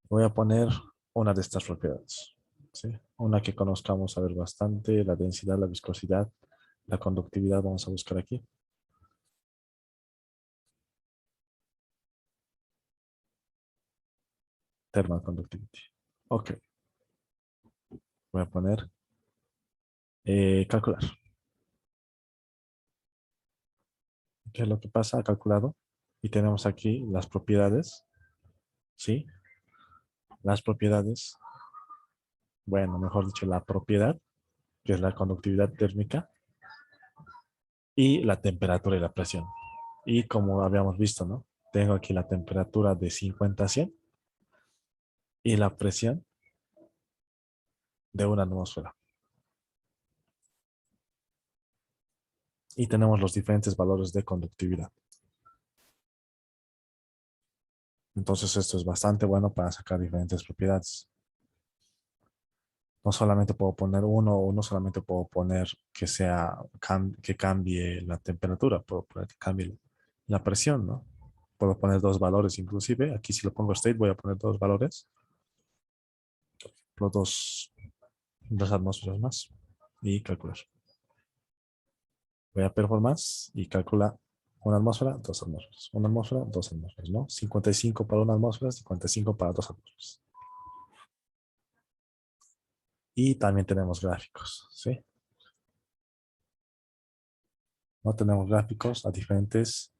[SPEAKER 1] Voy a poner una de estas propiedades, ¿sí? Una que conozcamos a ver bastante, la densidad, la viscosidad, la conductividad. Vamos a buscar aquí. Thermal conductivity. Ok. Voy a poner calcular. ¿Qué es lo que pasa? Ha calculado. Y tenemos aquí las propiedades, ¿sí? Las propiedades, bueno, mejor dicho, la propiedad, que es la conductividad térmica, y la temperatura y la presión. Y como habíamos visto, ¿no? Tengo aquí la temperatura de 50 a 100 y la presión de una atmósfera. Y tenemos los diferentes valores de conductividad. Entonces esto es bastante bueno para sacar diferentes propiedades. No solamente puedo poner uno o no solamente puedo poner que sea que cambie la temperatura, puedo poner que cambie la presión, ¿no? Puedo poner dos valores inclusive. Aquí si lo pongo state voy a poner dos valores. Los dos atmósferas más. Y calcular. Voy a performance y calcula una atmósfera, dos atmósferas. Una atmósfera, dos atmósferas, ¿no? 55 para una atmósfera, 55 para dos atmósferas. Y también tenemos gráficos, ¿sí? No tenemos gráficos a diferentes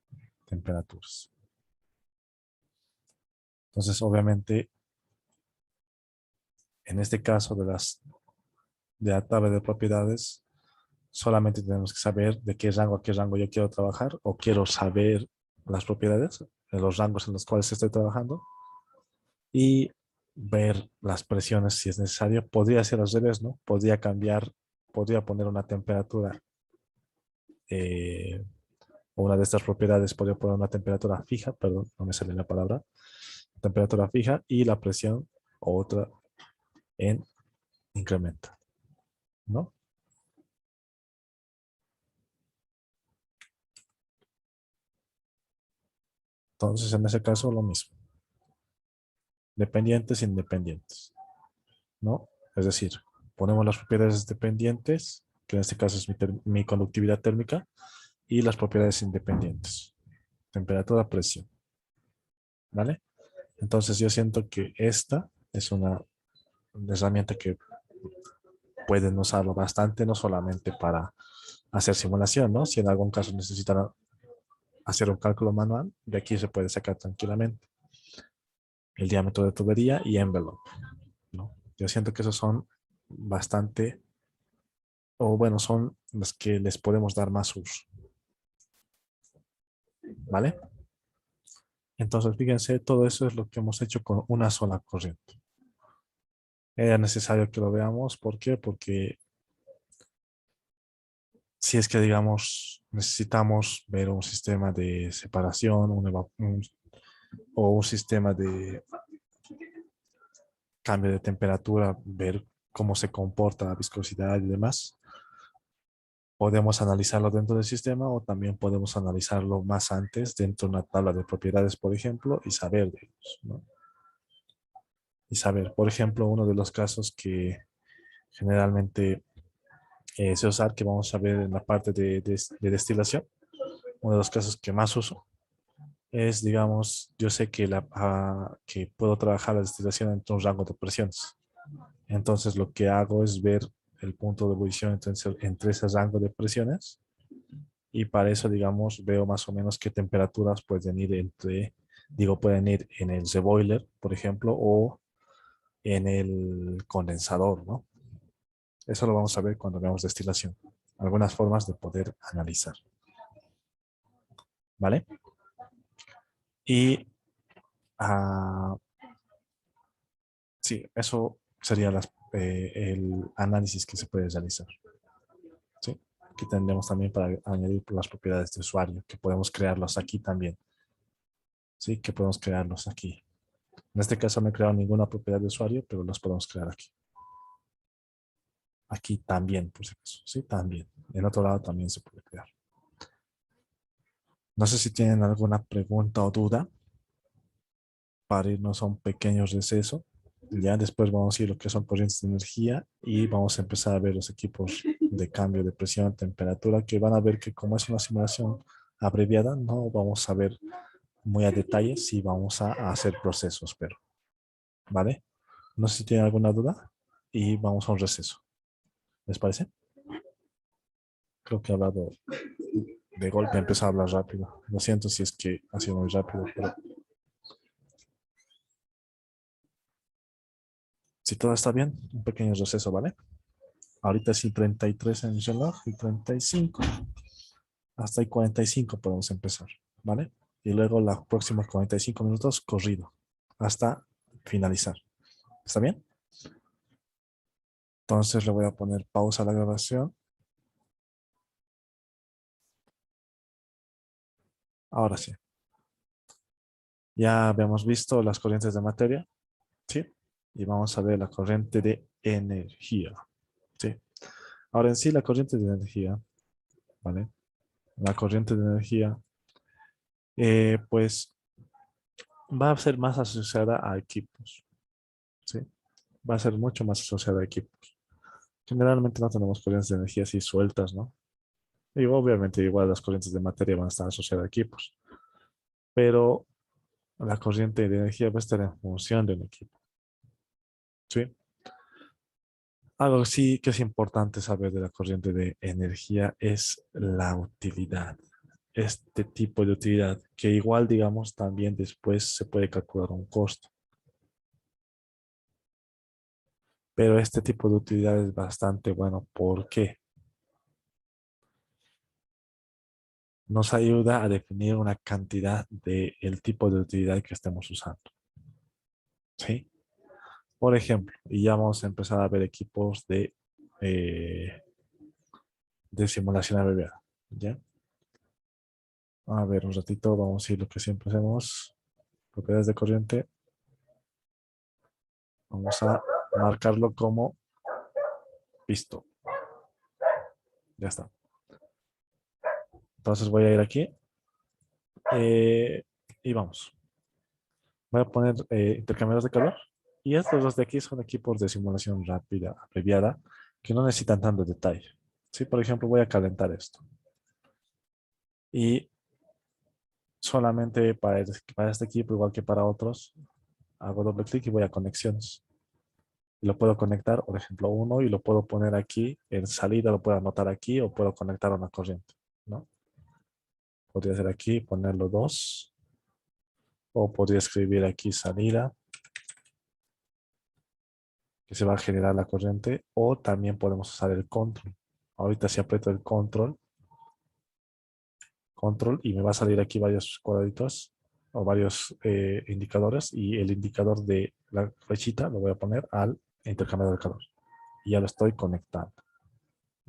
[SPEAKER 1] temperaturas. Entonces, obviamente, en este caso de la tabla de propiedades, solamente tenemos que saber de qué rango a qué rango yo quiero trabajar o quiero saber las propiedades de los rangos en los cuales estoy trabajando y ver las presiones si es necesario. Podría ser al revés, ¿no? Podría cambiar, podría poner una temperatura o una de estas propiedades podría poner una temperatura fija, perdón, no me sale la palabra, temperatura fija y la presión o otra en incremento, ¿no? Entonces, en ese caso, lo mismo. Dependientes e independientes, ¿no? Es decir, ponemos las propiedades dependientes, que en este caso es mi conductividad térmica, y las propiedades independientes, temperatura, presión, ¿vale? Entonces, yo siento que esta es una herramienta que pueden usarlo bastante, no solamente para hacer simulación, ¿no? Si en algún caso necesitan hacer un cálculo manual, de aquí se puede sacar tranquilamente el diámetro de tubería y envelope, ¿no? Yo siento que esos son bastante, o bueno, son los que les podemos dar más uso, ¿vale? Entonces, fíjense, todo eso es lo que hemos hecho con una sola corriente. Era necesario que lo veamos, ¿por qué? Porque Si es que, digamos, necesitamos ver un sistema de separación o un sistema de cambio de temperatura, ver cómo se comporta la viscosidad y demás, podemos analizarlo dentro del sistema o también podemos analizarlo más antes dentro de una tabla de propiedades, por ejemplo, y saber de ellos, ¿no? Y saber, por ejemplo, uno de los casos que generalmente se usa, que vamos a ver en la parte de destilación, uno de los casos que más uso es, digamos, yo sé que, que puedo trabajar la destilación entre un rango de presiones. Entonces lo que hago es ver el punto de ebullición entre ese rango de presiones y para eso, digamos, veo más o menos qué temperaturas pueden ir pueden ir en el boiler, por ejemplo, o en el condensador, ¿no? Eso lo vamos a ver cuando veamos destilación. Algunas formas de poder analizar, ¿vale? Y ah, sí, eso sería el análisis que se puede realizar, ¿sí? Aquí tendremos también para añadir las propiedades de usuario, que podemos crearlos aquí también, ¿sí? Que podemos crearlos aquí. En este caso no he creado ninguna propiedad de usuario, pero los podemos crear aquí. Aquí también, por si acaso, ¿sí? También. En otro lado también se puede crear. No sé si tienen alguna pregunta o duda para irnos a un pequeño receso. Ya después vamos a ir a lo que son corrientes de energía y vamos a empezar a ver los equipos de cambio de presión, temperatura, que van a ver que como es una simulación abreviada, no vamos a ver muy a detalle si vamos a hacer procesos, pero, ¿vale? No sé si tienen alguna duda y vamos a un receso. ¿Les parece? Creo que he hablado de golpe, empecé a hablar rápido. Lo siento si es que ha sido muy rápido, pero si todo está bien, un pequeño receso, ¿vale? Ahorita sí 33 en el reloj y 35. Hasta el 45 podemos empezar, ¿vale? Y luego los próximos 45 minutos corrido hasta finalizar. ¿Está bien? Entonces le voy a poner pausa a la grabación. Ahora sí. Ya habíamos visto las corrientes de materia, ¿sí? Y vamos a ver la corriente de energía, ¿sí? Ahora en sí la corriente de energía, ¿vale? La corriente de energía, pues va a ser más asociada a equipos, ¿sí? Va a ser mucho más asociada a equipos. Generalmente no tenemos corrientes de energía así sueltas, ¿no? Y obviamente igual las corrientes de materia van a estar asociadas a equipos, pero la corriente de energía va a estar en función de un equipo, ¿sí? Algo sí que es importante saber de la corriente de energía es la utilidad. Este tipo de utilidad, que igual, digamos, también después se puede calcular un costo. Pero este tipo de utilidad es bastante bueno. ¿Por qué? Nos ayuda a definir una cantidad del tipo de utilidad que estemos usando, ¿sí? Por ejemplo, y ya vamos a empezar a ver equipos eh, de simulación abreviada, ¿ya? A ver, un ratito, vamos a ir lo que siempre hacemos. Propiedades de corriente. Vamos a marcarlo como visto. Ya está. Entonces voy a ir aquí y vamos. Voy a poner intercambiadores de calor. Y estos dos de aquí son equipos de simulación rápida, abreviada, que no necesitan tanto detalle. Sí, por ejemplo, voy a calentar esto. Y solamente para este equipo, igual que para otros, hago doble clic y voy a conexiones. Y lo puedo conectar, por ejemplo, uno y lo puedo poner aquí. En salida lo puedo anotar aquí o puedo conectar a una corriente, ¿no? Podría ser aquí, ponerlo 2. O podría escribir aquí salida, que se va a generar la corriente. O también podemos usar el control. Ahorita si aprieto el control y me va a salir aquí varios cuadraditos o varios indicadores y el indicador de la flechita lo voy a poner al intercambiador de calor y ya lo estoy conectando,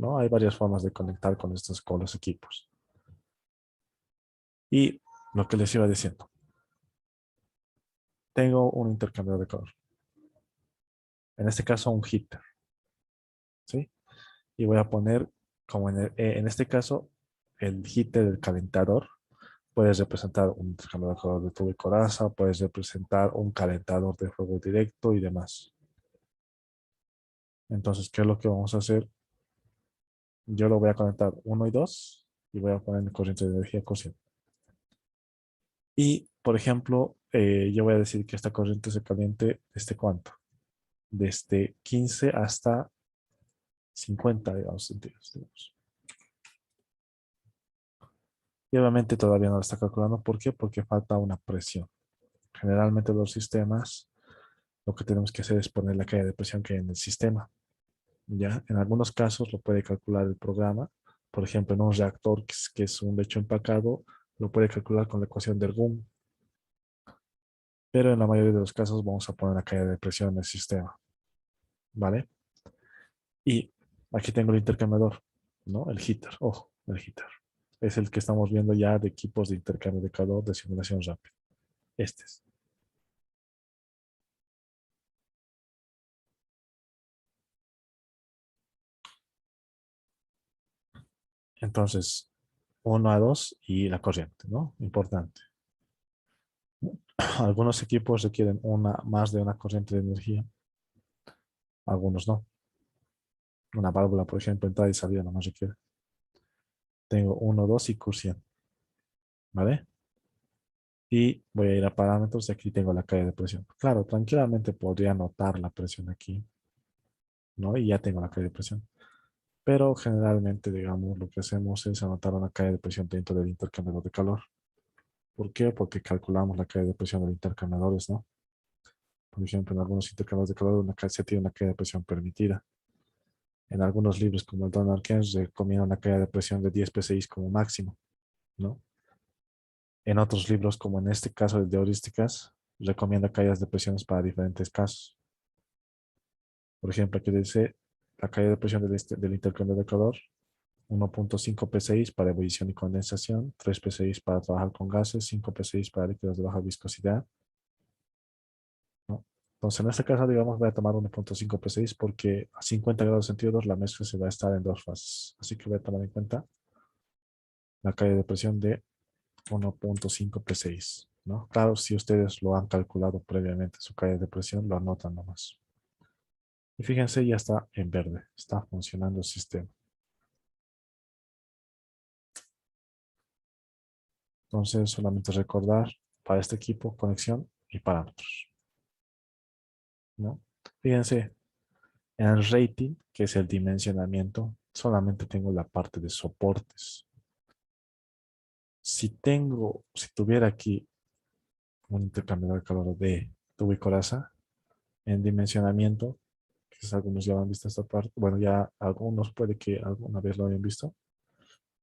[SPEAKER 1] ¿no? Hay varias formas de conectar con los equipos. Y lo que les iba diciendo, tengo un intercambiador de calor. En este caso, un heater, ¿sí? Y voy a poner, como en este caso, el heater del calentador. Puedes representar un intercambiador de calor de tubo y coraza, puedes representar un calentador de fuego directo y demás. Entonces, ¿qué es lo que vamos a hacer? Yo lo voy a conectar 1 y 2 y voy a poner corriente de energía cociente. Y, por ejemplo, yo voy a decir que esta corriente se caliente ¿desde cuánto? Desde 15 hasta 50, digamos, centígrados. Digamos. Y obviamente todavía no lo está calculando. ¿Por qué? Porque falta una presión. Generalmente los sistemas, lo que tenemos que hacer es poner la caída de presión que hay en el sistema. ¿Ya? En algunos casos lo puede calcular el programa. Por ejemplo, en un reactor que es un lecho empacado, lo puede calcular con la ecuación de Ergun. Pero en la mayoría de los casos vamos a poner la caída de presión en el sistema. ¿Vale? Y aquí tengo el intercambiador, ¿no? El heater, ojo, el heater. Es el que estamos viendo ya de equipos de intercambio de calor de simulación rápida. Este es. Entonces, 1 a 2 y la corriente, ¿no? Importante. Algunos equipos requieren más de una corriente de energía, algunos no. Una válvula, por ejemplo, entrada y salida no más requiere. Tengo 1, 2 y Q100, ¿vale? Y voy a ir a parámetros y aquí tengo la caída de presión. Claro, tranquilamente podría anotar la presión aquí, ¿no? Y ya tengo la caída de presión. Pero generalmente, digamos, lo que hacemos es anotar una caída de presión dentro del intercambiador de calor. ¿Por qué? Porque calculamos la caída de presión de los intercambiadores, ¿no? Por ejemplo, en algunos intercambiadores de calor se tiene una caída de presión permitida. En algunos libros como el Donald Keynes recomienda una caída de presión de 10 psi como máximo, ¿no? En otros libros, como en este caso de heurísticas, recomienda caídas de presiones para diferentes casos. Por ejemplo, aquí dice la caída de presión del intercambio de calor, 1.5 psi para ebullición y condensación, 3 psi para trabajar con gases, 5 psi para líquidos de baja viscosidad, ¿no? Entonces, en este caso, digamos, voy a tomar 1.5 psi porque a 50 grados centígrados la mezcla se va a estar en dos fases. Así que voy a tomar en cuenta la caída de presión de 1.5 psi, ¿no? Claro, si ustedes lo han calculado previamente, su caída de presión, lo anotan nomás. Y fíjense, ya está en verde, está funcionando el sistema. Entonces, solamente recordar para este equipo, conexión y parámetros, ¿no? Fíjense, en el rating, que es el dimensionamiento, solamente tengo la parte de soportes. Si tuviera aquí un intercambiador de calor de tubo y coraza, en dimensionamiento, quizás algunos ya han visto esta parte, bueno, ya algunos puede que alguna vez lo hayan visto.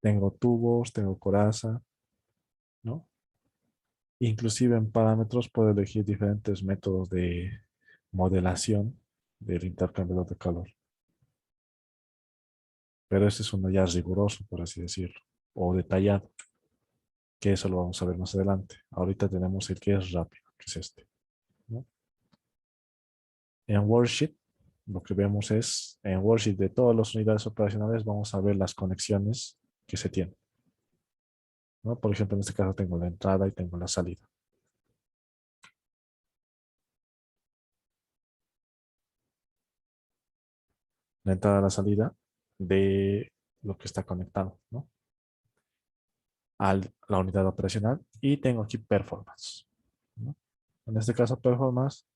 [SPEAKER 1] Tengo tubos, tengo coraza, ¿no? Inclusive en parámetros puedo elegir diferentes métodos de modelación del intercambiador de calor. Pero este es uno ya riguroso, por así decirlo, o detallado, que eso lo vamos a ver más adelante. Ahorita tenemos el que es rápido, que es este, ¿no? En Worksheet, lo que vemos es, en Worksheet de todas las unidades operacionales, vamos a ver las conexiones que se tienen, ¿no? Por ejemplo, en este caso tengo la entrada y tengo la salida. La entrada y la salida de lo que está conectado, ¿no? A la unidad operacional y tengo aquí performance, ¿no? En este caso, performance,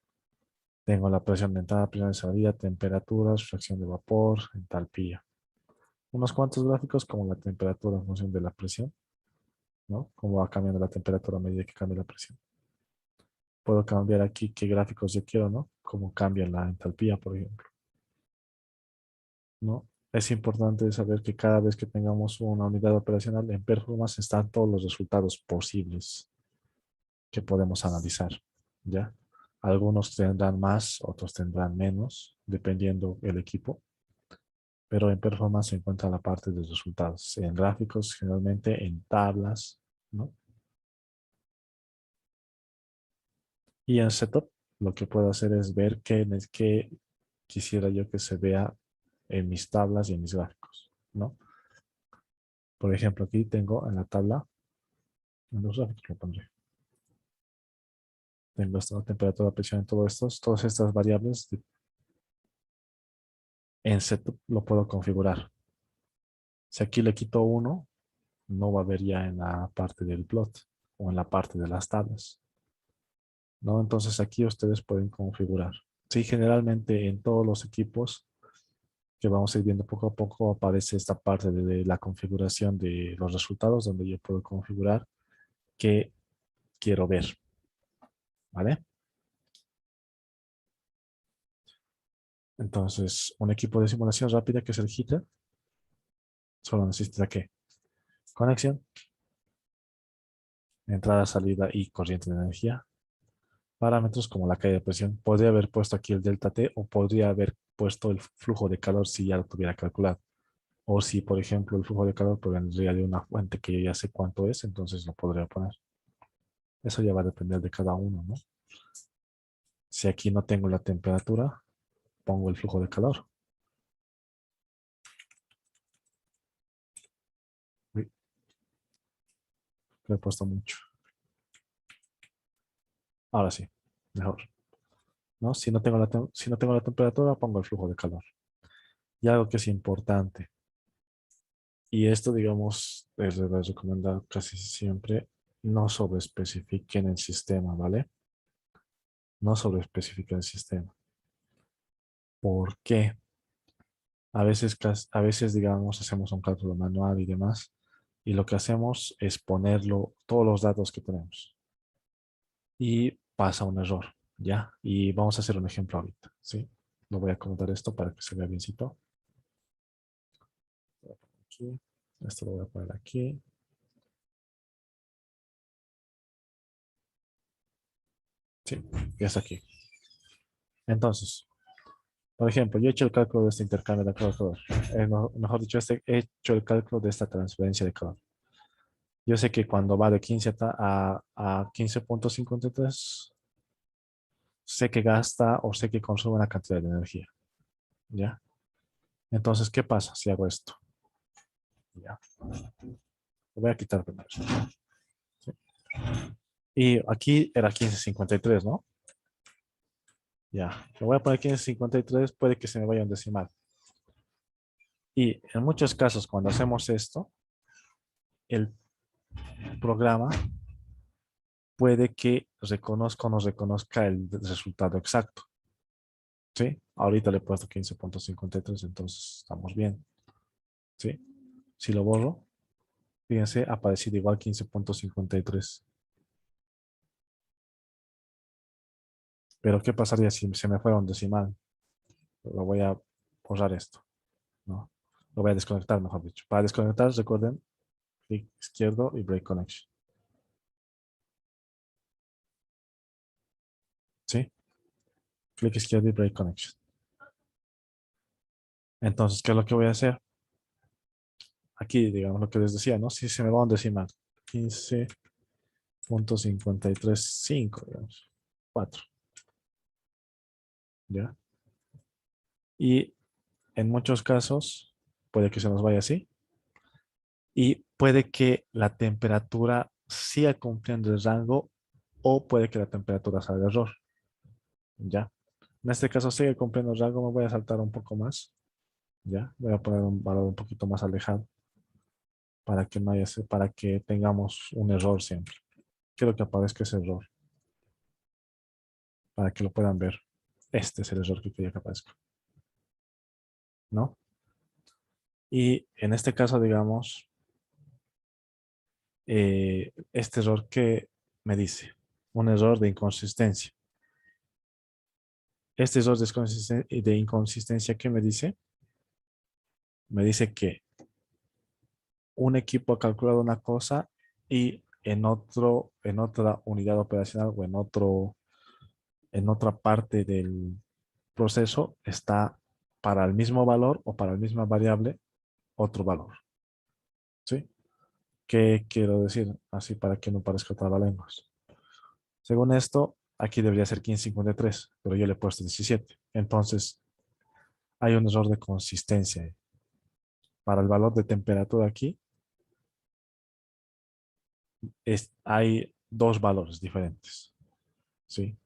[SPEAKER 1] tengo la presión de entrada, presión de salida, temperaturas, fracción de vapor, entalpía. Unos cuantos gráficos como la temperatura en función de la presión, ¿no? Cómo va cambiando la temperatura a medida que cambia la presión. Puedo cambiar aquí qué gráficos yo quiero, ¿no? Cómo cambia la entalpía, por ejemplo, ¿no? Es importante saber que cada vez que tengamos una unidad operacional en performance están todos los resultados posibles que podemos analizar, ¿ya? Algunos tendrán más, otros tendrán menos, dependiendo el equipo. pero en performance se encuentra la parte de resultados. En gráficos, generalmente en tablas, ¿no? Y en setup, lo que puedo hacer es ver qué quisiera yo que se vea en mis tablas y en mis gráficos, ¿no? Por ejemplo, aquí tengo en la tabla, en los gráficos lo pondré. Tengo esta temperatura, presión, todas estas variables. En setup lo puedo configurar. Si aquí le quito uno, no va a haber ya en la parte del plot o en la parte de las tablas, ¿no? Entonces aquí ustedes pueden configurar. Sí, generalmente en todos los equipos que vamos a ir viendo poco a poco aparece esta parte de la configuración de los resultados donde yo puedo configurar qué quiero ver, ¿vale? Entonces, un equipo de simulación rápida que es el heater, solo necesita ¿qué? Conexión, entrada, salida y corriente de energía. Parámetros como la caída de presión. Podría haber puesto aquí el delta T o podría haber puesto el flujo de calor si ya lo tuviera calculado. O si, por ejemplo, el flujo de calor provendría de una fuente que yo ya sé cuánto es, entonces lo podría poner. Eso ya va a depender de cada uno, ¿no? Si aquí no tengo la temperatura, pongo el flujo de calor. Uy, lo he puesto mucho. Ahora sí, mejor, ¿no? Si no tengo la temperatura, pongo el flujo de calor. Y algo que es importante, y esto, digamos, es recomendado casi siempre, no sobreespecifiquen el sistema, ¿vale? No sobreespecifiquen el sistema. ¿Por qué? A veces, digamos, hacemos un cálculo manual y demás, y lo que hacemos es ponerlo, todos los datos que tenemos, y pasa un error, ¿ya? Y vamos a hacer un ejemplo ahorita, ¿sí? Lo voy a acomodar esto para que se vea biencito. Aquí. Esto lo voy a poner aquí. Sí, ya está aquí. Entonces, por ejemplo, yo he hecho el cálculo de este intercambio de calor. Mejor dicho, he hecho el cálculo de esta transferencia de calor. Yo sé que cuando va de 15 a 15,53, sé que gasta o sé que consume una cantidad de energía. ¿Ya? Entonces, ¿qué pasa si hago esto? ¿Ya? Lo voy a quitar primero. ¿Sí? Y aquí era 15,53, ¿no? Ya. Lo voy a poner 15,53, puede que se me vaya un decimal. Y en muchos casos, cuando hacemos esto, el programa puede que reconozca o no reconozca el resultado exacto. ¿Sí? Ahorita le he puesto 15,53, entonces estamos bien. ¿Sí? Si lo borro, fíjense, ha aparecido igual 15,53. Pero ¿qué pasaría si se me fuera un decimal? Lo voy a borrar esto, ¿no? Lo voy a desconectar, mejor dicho. Para desconectar, recuerden, clic izquierdo y break connection. ¿Sí? Clic izquierdo y break connection. Entonces, ¿qué es lo que voy a hacer? Aquí, digamos lo que les decía, ¿no? Si se me va un decimal, 15,535, digamos, 4, ¿ya? Y en muchos casos puede que se nos vaya así y puede que la temperatura siga cumpliendo el rango o puede que la temperatura salga error, ¿ya? En este caso sigue cumpliendo el rango, me voy a saltar un poco más, ¿ya? Voy a poner un valor un poquito más alejado para que no haya, para que tengamos un error siempre. Quiero que aparezca ese error para que lo puedan ver. Este es el error que quería que aparezca, ¿no? Y en este caso, digamos, este error que me dice, un error de inconsistencia. Este error de inconsistencia que me dice que un equipo ha calculado una cosa y en otra unidad operacional o en otra parte del proceso está para el mismo valor o para la misma variable otro valor. ¿Sí? ¿Qué quiero decir? Así para que no parezca trabalenguas. Según esto, aquí debería ser 1553, pero yo le he puesto 17. Entonces, hay un error de consistencia ahí. Para el valor de temperatura aquí, hay dos valores diferentes. ¿Sí?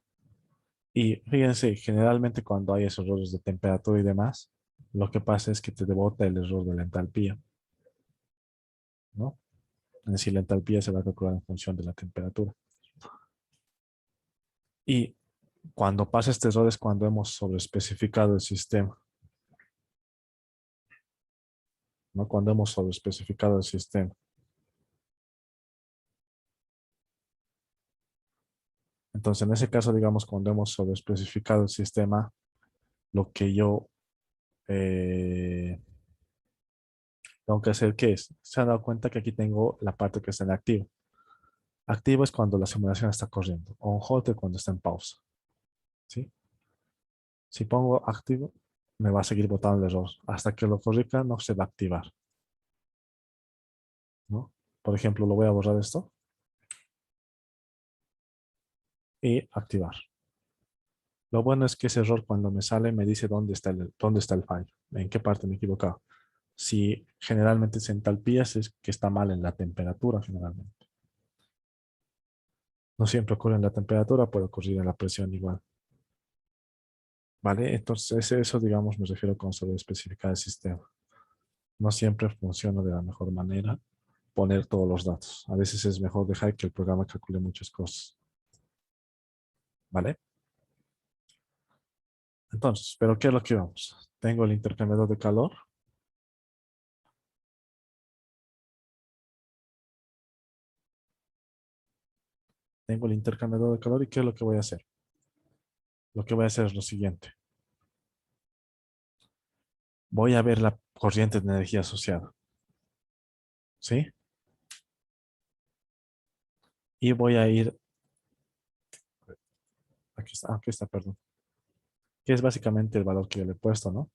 [SPEAKER 1] Y fíjense, generalmente cuando hay esos errores de temperatura y demás, lo que pasa es que te rebota el error de la entalpía, ¿no? Es decir, la entalpía se va a calcular en función de la temperatura. Y cuando pasa este error es cuando hemos sobreespecificado el sistema, ¿no? Cuando hemos sobreespecificado el sistema. Entonces, en ese caso, digamos, cuando hemos sobreespecificado el sistema, lo que yo tengo que hacer, ¿qué es? Se han dado cuenta que aquí tengo la parte que está en activo. Activo es cuando la simulación está corriendo. On hold es cuando está en pausa. ¿Sí? Si pongo activo, me va a seguir botando el error. Hasta que lo corrija, no se va a activar, ¿no? Por ejemplo, lo voy a borrar esto y activar. Lo bueno es que ese error cuando me sale me dice dónde está el fallo, en qué parte me he equivocado. Si generalmente es entalpías, es que está mal en la temperatura generalmente. No siempre ocurre en la temperatura, puede ocurrir en la presión igual. ¿Vale? Entonces eso, digamos, me refiero con sobreespecificar el sistema. No siempre funciona de la mejor manera poner todos los datos. A veces es mejor dejar que el programa calcule muchas cosas. ¿Vale? Entonces, ¿pero qué es lo que vamos? Tengo el intercambiador de calor. Tengo el intercambiador de calor y ¿qué es lo que voy a hacer? Lo que voy a hacer es lo siguiente. Voy a ver la corriente de energía asociada. ¿Sí? Y voy a ir, aquí está, perdón. Que es básicamente el valor que yo le he puesto, ¿no?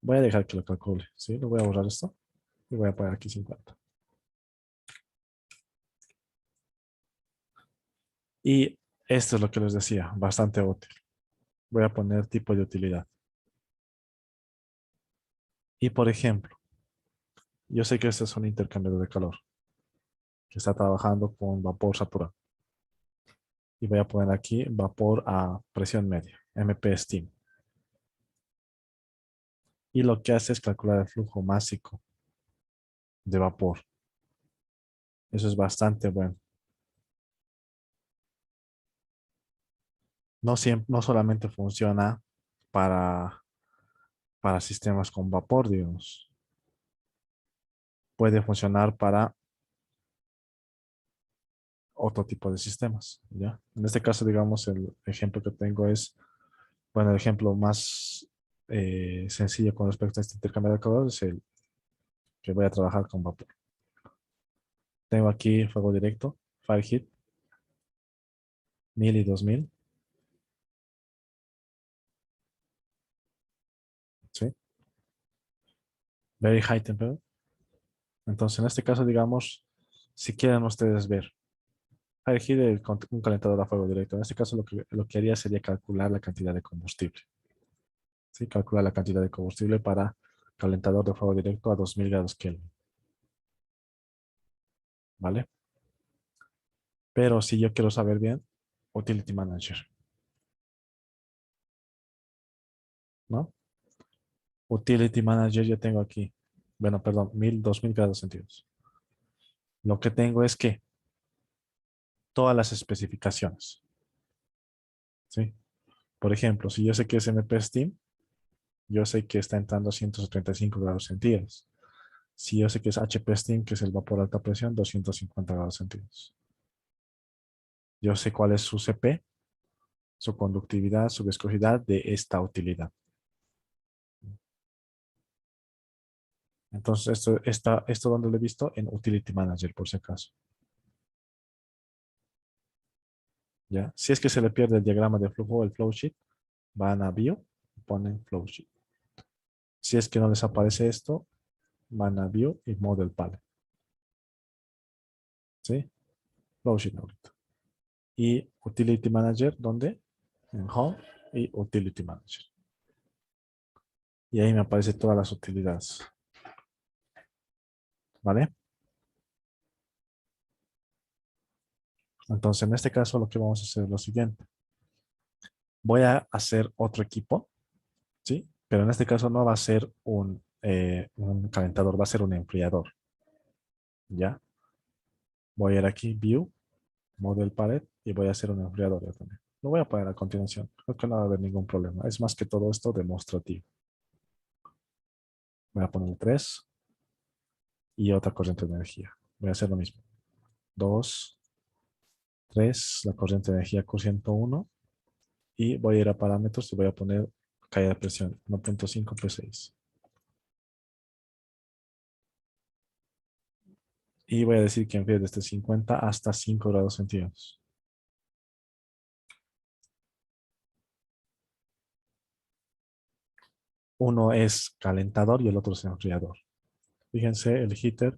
[SPEAKER 1] Voy a dejar que lo calcule. ¿Sí? Lo voy a borrar esto y voy a poner aquí 50. Y esto es lo que les decía, bastante útil. Voy a poner tipo de utilidad. Y por ejemplo, yo sé que este es un intercambiador de calor que está trabajando con vapor saturado. Y voy a poner aquí vapor a presión media, MP Steam. Y lo que hace es calcular el flujo másico de vapor. Eso es bastante bueno. No, siempre, no solamente funciona para, para sistemas con vapor, digamos. Puede funcionar para otro tipo de sistemas, ¿ya? En este caso, digamos, el ejemplo que tengo es, bueno, el ejemplo más sencillo con respecto a este intercambio de calor es el que voy a trabajar con vapor. Tengo aquí fuego directo, fire heat, 1000 y 2000, ¿sí? Very high temperature. Entonces, en este caso, digamos, si quieren ustedes ver, fire heat es un calentador a fuego directo. En este caso, lo que haría sería calcular la cantidad de combustible, ¿sí? Calcular la cantidad de combustible para calentador de fuego directo a 2000 grados Kelvin, ¿vale? Pero si yo quiero saber bien, Utility Manager, ¿no? Utility Manager yo tengo aquí, bueno, perdón, 1000, 2000 grados centígrados. Lo que tengo es que todas las especificaciones, ¿sí? Por ejemplo, si yo sé que es MP Steam, yo sé que está entrando a 175 grados centígrados. Si yo sé que es HP Steam, que es el vapor a alta presión, 250 grados centígrados. Yo sé cuál es su CP, su conductividad, su viscosidad de esta utilidad. Entonces, esto donde lo he visto en Utility Manager, por si acaso. ¿Ya? Si es que se le pierde el diagrama de flujo, el flow sheet, van a View ponen flowsheet. Si es que no les aparece esto, van a View y Model Palette. ¿Sí? Flowsheet ahorita. Y Utility Manager, ¿dónde? En Home y Utility Manager. Y ahí me aparecen todas las utilidades. ¿Vale? Entonces, en este caso, lo que vamos a hacer es lo siguiente. Voy a hacer otro equipo, ¿sí? Pero en este caso no va a ser un calentador, va a ser un enfriador. ¿Ya? Voy a ir aquí, View, Model Palette, y voy a hacer un enfriador ya también. Lo voy a poner a continuación. Creo que no va a haber ningún problema. Es más que todo esto demostrativo. Voy a poner 3 y otra corriente de energía. Voy a hacer lo mismo. 2, 3, la corriente de energía Q101 y voy a ir a parámetros y voy a poner caída de presión 1.5 P6. Y voy a decir que enfríe desde 50 hasta 5 grados centígrados. Uno es calentador y el otro es enfriador. Fíjense, el heater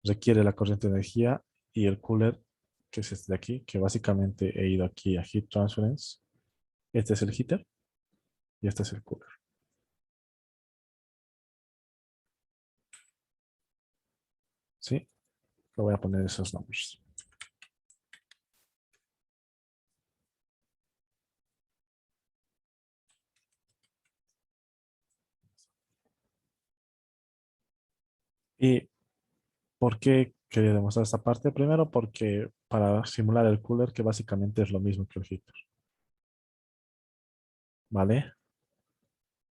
[SPEAKER 1] requiere la corriente de energía y el cooler, que es este de aquí, que básicamente he ido aquí a Heat Transference. Este es el heater y este es el cooler. ¿Sí? Le voy a poner esos nombres. ¿Y por qué quería demostrar esta parte? Primero porque para simular el cooler, que básicamente es lo mismo que el heater. ¿Vale?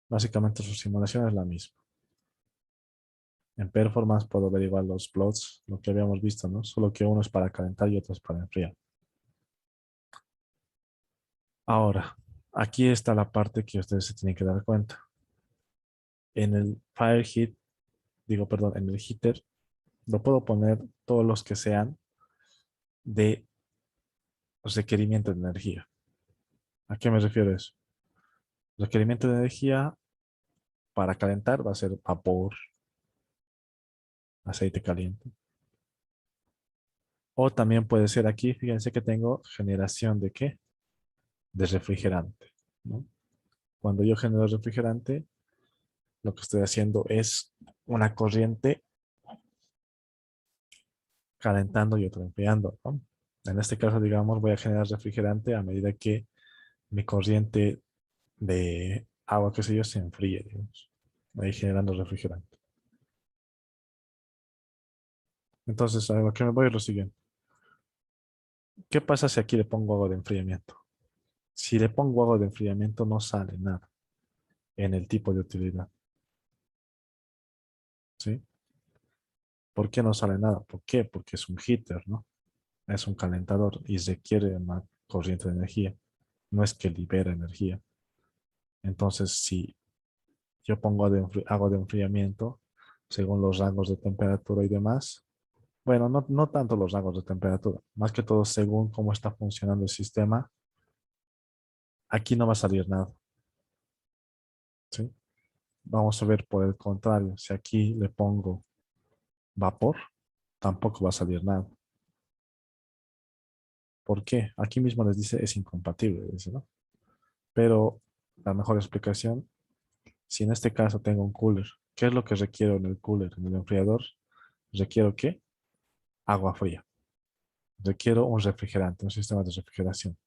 [SPEAKER 1] Básicamente su simulación es la misma. En performance puedo ver igual los plots, lo que habíamos visto, ¿no? Solo que uno es para calentar y otro es para enfriar. Ahora, aquí está la parte que ustedes se tienen que dar cuenta. En el fire heat, digo, perdón, en el heater, lo puedo poner todos los que sean de requerimiento de energía. ¿A qué me refiero eso? Requerimiento de energía para calentar va a ser vapor, aceite caliente. O también puede ser aquí, fíjense que tengo generación de ¿qué? De refrigerante, ¿no? Cuando yo genero refrigerante, lo que estoy haciendo es una corriente calentando y otra enfriando, ¿no? En este caso, digamos, voy a generar refrigerante a medida que mi corriente de agua, qué sé yo, se enfríe, digamos. Voy generando refrigerante. Entonces, a lo que me voy es lo siguiente. ¿Qué pasa si aquí le pongo agua de enfriamiento? Si le pongo agua de enfriamiento, no sale nada en el tipo de utilidad, ¿sí? ¿Por qué no sale nada? ¿Por qué? Porque es un heater, ¿no? Es un calentador y requiere una corriente de energía. No es que libera energía. Entonces, si yo pongo agua de enfriamiento, según los rangos de temperatura y demás, bueno, no tanto los rangos de temperatura, más que todo según cómo está funcionando el sistema, aquí no va a salir nada, ¿sí? Vamos a ver por el contrario, si aquí le pongo vapor, tampoco va a salir nada. ¿Por qué? Aquí mismo les dice es incompatible, dice, ¿no? Pero la mejor explicación, si en este caso tengo un cooler, ¿qué es lo que requiero en el cooler, en el enfriador? Requiero ¿qué? Agua fría. Requiero un refrigerante, un sistema de refrigeración.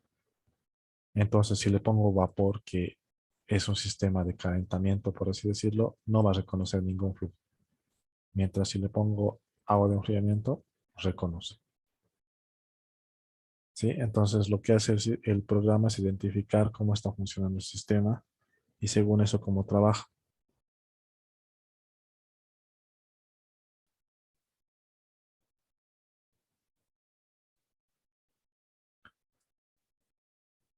[SPEAKER 1] Entonces, si le pongo vapor, que es un sistema de calentamiento, por así decirlo, no va a reconocer ningún flujo. Mientras si le pongo agua de enfriamiento, reconoce. ¿Sí? Entonces, lo que hace el programa es identificar cómo está funcionando el sistema y según eso, cómo trabaja.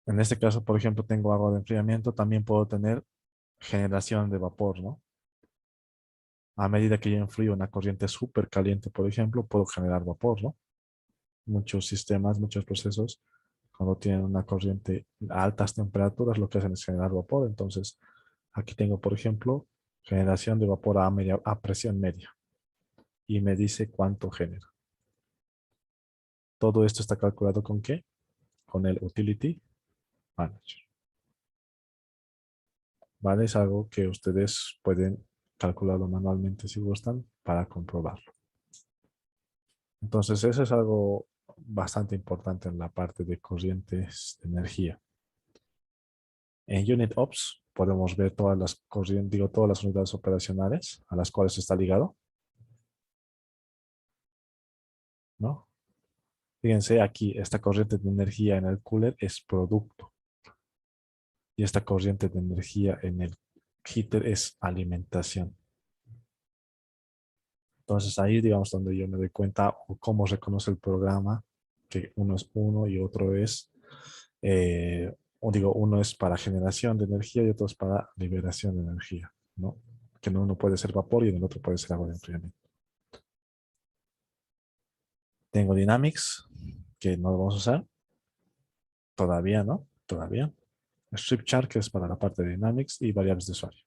[SPEAKER 1] En este caso, por ejemplo, tengo agua de enfriamiento, también puedo tener generación de vapor, ¿no? A medida que yo enfrío una corriente súper caliente, por ejemplo, puedo generar vapor, ¿no? Muchos sistemas, muchos procesos Cuando tienen una corriente a altas temperaturas, lo que hacen es generar vapor. Entonces, aquí tengo, por ejemplo, generación de vapor a presión media. Y me dice cuánto genera. Todo esto está calculado ¿con qué? Con el Utility Manager. ¿Vale? Es algo que ustedes pueden calcularlo manualmente si gustan para comprobarlo. Entonces, eso es algo bastante importante en la parte de corrientes de energía. En Unit Ops podemos ver todas las corrientes, digo, todas las unidades operacionales a las cuales está ligado, ¿no? Fíjense aquí, esta corriente de energía en el cooler es producto y esta corriente de energía en el heater es alimentación. Entonces ahí, digamos, donde yo me doy cuenta o cómo reconoce el programa que uno es uno y otro es, o digo, uno es para generación de energía y otro es para liberación de energía, ¿no? Que en uno puede ser vapor y en el otro puede ser agua de enfriamiento. Tengo Dynamics, que no lo vamos a usar. Todavía, ¿no? Todavía. Strip chart, que es para la parte de Dynamics y variables de usuario.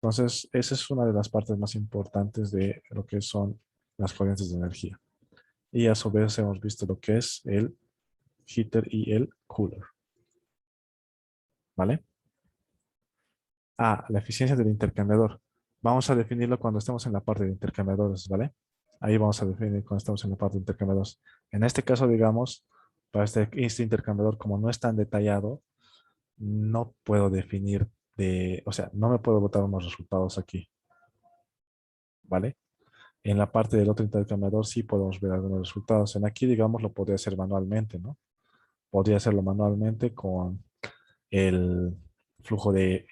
[SPEAKER 1] Entonces, esa es una de las partes más importantes de lo que son las corrientes de energía. Y a su vez hemos visto lo que es el heater y el cooler. ¿Vale? Ah, la eficiencia del intercambiador. Vamos a definirlo cuando estemos en la parte de intercambiadores, ¿vale? Ahí vamos a definir cuando estamos en la parte de intercambiadores. En este caso, digamos, para este intercambiador, como no es tan detallado, no puedo definir o sea, no me puedo botar unos resultados aquí, ¿vale? En la parte del otro intercambiador sí podemos ver algunos resultados. En aquí, digamos, lo podría hacer manualmente, ¿no? Podría hacerlo manualmente con el flujo de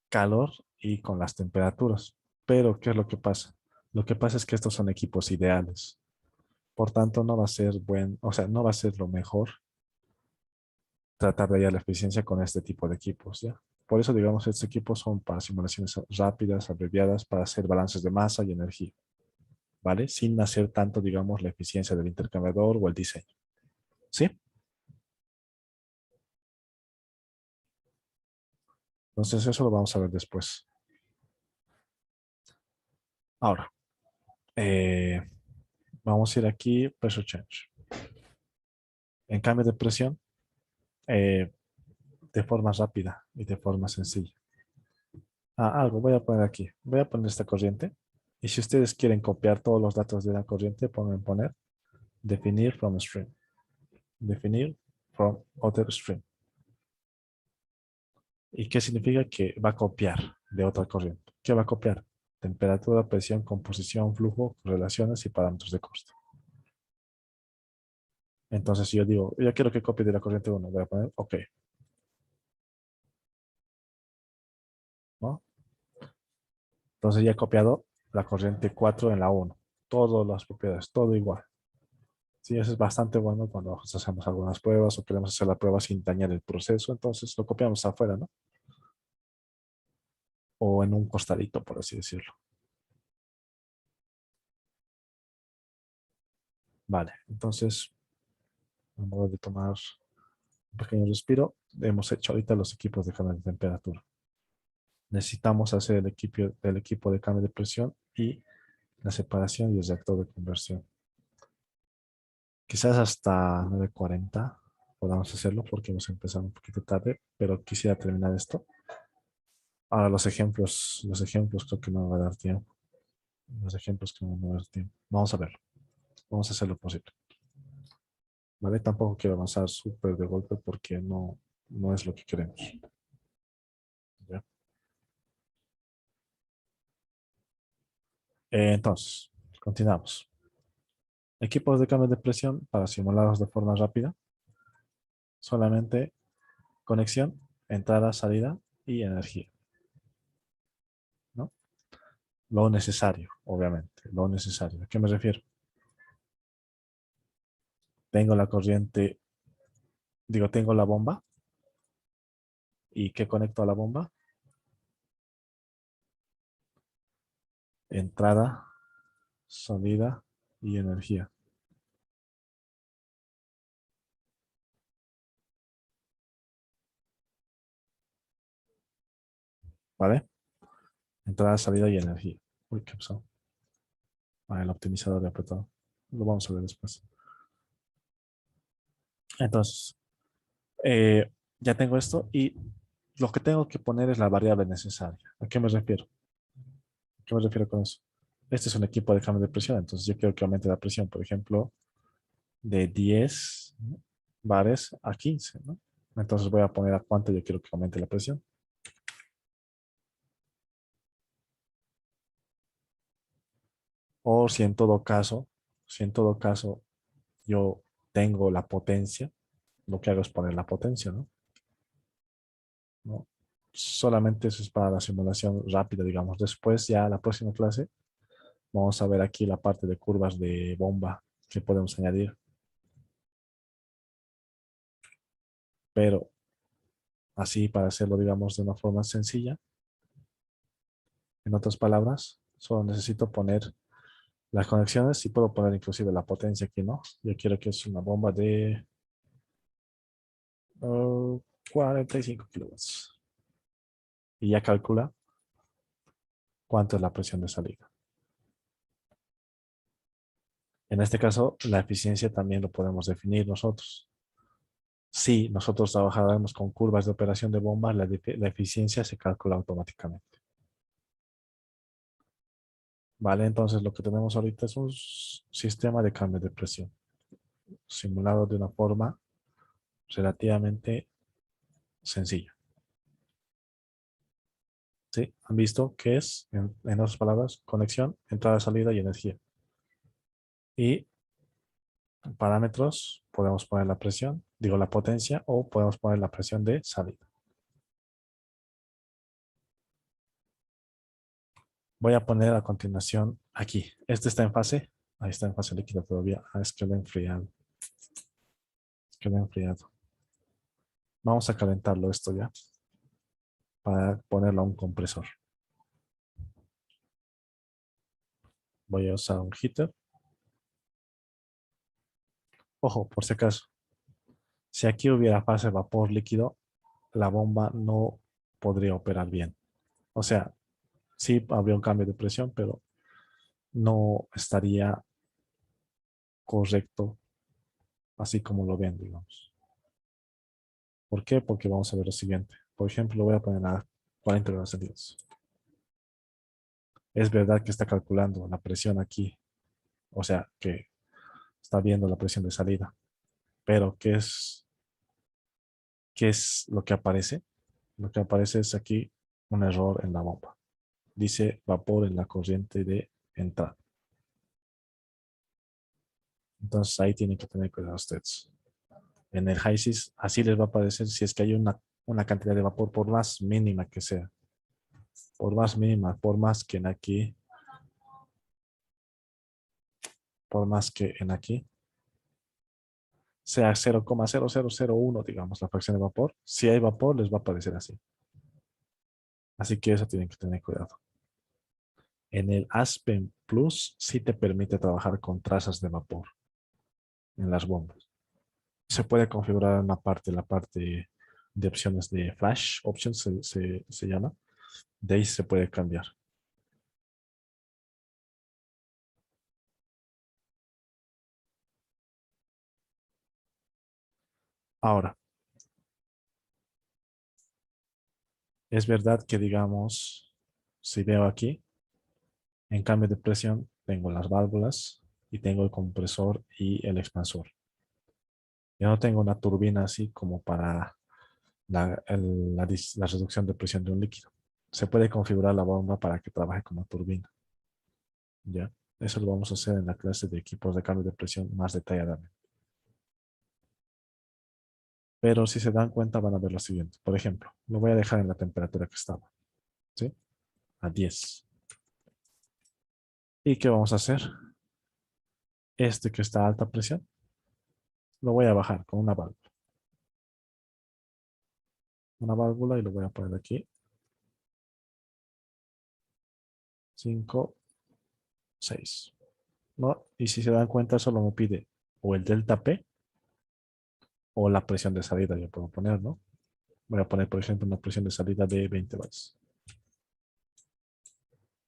[SPEAKER 1] calor y con las temperaturas. Pero, ¿qué es lo que pasa? Lo que pasa es que estos son equipos ideales. Por tanto, no va a ser o sea, no va a ser lo mejor tratar de hallar la eficiencia con este tipo de equipos, ¿ya? Por eso, digamos, estos equipos son para simulaciones rápidas, abreviadas, para hacer balances de masa y energía, ¿vale? Sin hacer tanto, digamos, la eficiencia del intercambiador o el diseño, ¿sí? Entonces, eso lo vamos a ver después. Ahora, eh, vamos a ir aquí, pressure change. En cambio de presión, eh, de forma rápida y de forma sencilla. Algo voy a poner aquí. Voy a poner esta corriente. Y si ustedes quieren copiar todos los datos de la corriente, pueden poner definir from stream. Definir from other stream. ¿Y qué significa? Que va a copiar de otra corriente. ¿Qué va a copiar? Temperatura, presión, composición, flujo, relaciones y parámetros de costo. Entonces, si yo digo, yo quiero que copie de la corriente 1, voy a poner OK, ¿no? Entonces ya he copiado la corriente 4 en la 1. Todas las propiedades, todo igual. Sí, eso es bastante bueno cuando hacemos algunas pruebas o queremos hacer la prueba sin dañar el proceso. Entonces lo copiamos afuera, ¿no? O en un costadito, por así decirlo. Vale, entonces vamos a tomar un pequeño respiro. Hemos hecho ahorita los equipos de cambio de temperatura. Necesitamos hacer el equipo de cambio de presión y la separación y el reactor de conversión. Quizás hasta 9:40 podamos hacerlo porque hemos empezado un poquito tarde, pero quisiera terminar esto. Ahora los ejemplos creo que no me va a dar tiempo. Los ejemplos que no me va a dar tiempo. Vamos a verlo. Vamos a hacer lo posible. ¿Vale? Tampoco quiero avanzar súper de golpe porque no es lo que queremos. ¿Ya? Entonces, continuamos. Equipos de cambio de presión para simularlos de forma rápida. Solamente conexión, entrada, salida y energía, ¿no? Lo necesario, obviamente, lo necesario. ¿A qué me refiero? Tengo la corriente, digo, tengo la bomba. ¿Y qué conecto a la bomba? Entrada, salida y energía. ¿vale? Entrada, salida y energía. Uy, ¿qué pasó? Ah, el optimizador de apretado. Lo vamos a ver después. Entonces, ya tengo esto y lo que tengo que poner es la variable necesaria. ¿A qué me refiero? ¿A qué me refiero con eso? Este es un equipo de cambio de presión, entonces yo quiero que aumente la presión, por ejemplo, de 10 bares a 15, ¿no? Entonces voy a poner a cuánto yo quiero que aumente la presión. O si en todo caso yo tengo la potencia, lo que hago es poner la potencia, ¿no? ¿No? Solamente eso es para la simulación rápida, digamos. Después, ya la próxima clase, vamos a ver aquí la parte de curvas de bomba que podemos añadir. Pero así, para hacerlo, digamos, de una forma sencilla, en otras palabras, solo necesito poner las conexiones y puedo poner inclusive la potencia aquí, ¿no? Yo quiero que es una bomba de 45 kilowatts. Y ya calcula cuánto es la presión de salida. En este caso, la eficiencia también lo podemos definir nosotros. Si nosotros trabajáramos con curvas de operación de bombas, la eficiencia se calcula automáticamente. Vale, entonces lo que tenemos ahorita es un sistema de cambio de presión, simulado de una forma relativamente sencilla. ¿Sí? ¿Han visto qué es, en otras palabras, conexión, entrada, salida y energía? Y parámetros, podemos poner la presión, digo la potencia, o podemos poner la presión de salida. Voy a poner a continuación aquí. Este está en fase. Ahí está en fase líquida todavía. Ah, es que lo he enfriado. Es que lo he enfriado. Vamos a calentarlo esto ya para ponerlo a un compresor. Voy a usar un heater. Ojo, por si acaso. Si aquí hubiera fase vapor líquido, la bomba no podría operar bien. O sea, sí habría un cambio de presión, pero no estaría correcto así como lo ven, digamos. ¿Por qué? Porque vamos a ver lo siguiente. Por ejemplo, lo voy a poner a 40 grados centígrados. Es verdad que está calculando la presión aquí, o sea, que está viendo la presión de salida, pero qué es lo que aparece? Lo que aparece es aquí un error en la bomba. Dice vapor en la corriente de entrada. Entonces ahí tienen que tener cuidado ustedes. En el HYSYS así les va a aparecer si es que hay una cantidad de vapor, por más mínima que sea. Por más mínima, por más que en aquí, por más que en aquí sea 0,0001, digamos, la fracción de vapor. Si hay vapor, les va a aparecer así. Así que eso tienen que tener cuidado. En el Aspen Plus sí te permite trabajar con trazas de vapor en las bombas. Se puede configurar una parte, la parte de opciones de Flash Options se llama. De ahí se puede cambiar. Ahora, es verdad que digamos, si veo aquí, en cambio de presión, tengo las válvulas y tengo el compresor y el expansor. Yo no tengo una turbina así como para la reducción de presión de un líquido. Se puede configurar la bomba para que trabaje como turbina. ¿Ya? Eso lo vamos a hacer en la clase de equipos de cambio de presión más detalladamente. Pero si se dan cuenta van a ver lo siguiente. Por ejemplo, lo voy a dejar en la temperatura que estaba. ¿Sí? A 10. ¿Y qué vamos a hacer? Este que está a alta presión, lo voy a bajar con una válvula. Una válvula y lo voy a poner aquí. 5, 6. ¿No? Y si se dan cuenta, solo me pide o el delta P o la presión de salida. Yo puedo poner, ¿no? Voy a poner, por ejemplo, una presión de salida de 20 bars.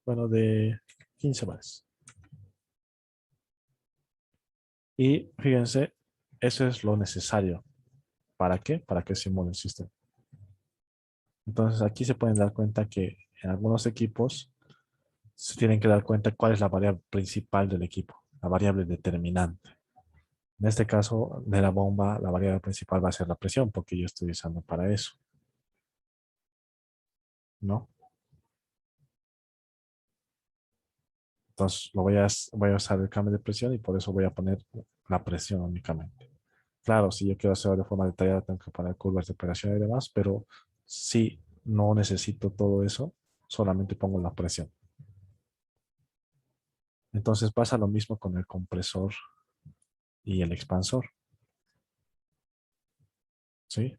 [SPEAKER 1] bueno, de 15 bares. Y fíjense, eso es lo necesario. ¿Para qué? Para que simule el sistema. Entonces aquí se pueden dar cuenta que en algunos equipos se tienen que dar cuenta cuál es la variable principal del equipo, la variable determinante. En este caso de la bomba, la variable principal va a ser la presión, porque yo estoy usando para eso, ¿no? Entonces voy a usar el cambio de presión y por eso voy a poner la presión únicamente. Claro, si yo quiero hacerlo de forma detallada, tengo que poner curvas de operación y demás, pero si no necesito todo eso, solamente pongo la presión. Entonces pasa lo mismo con el compresor y el expansor, ¿sí?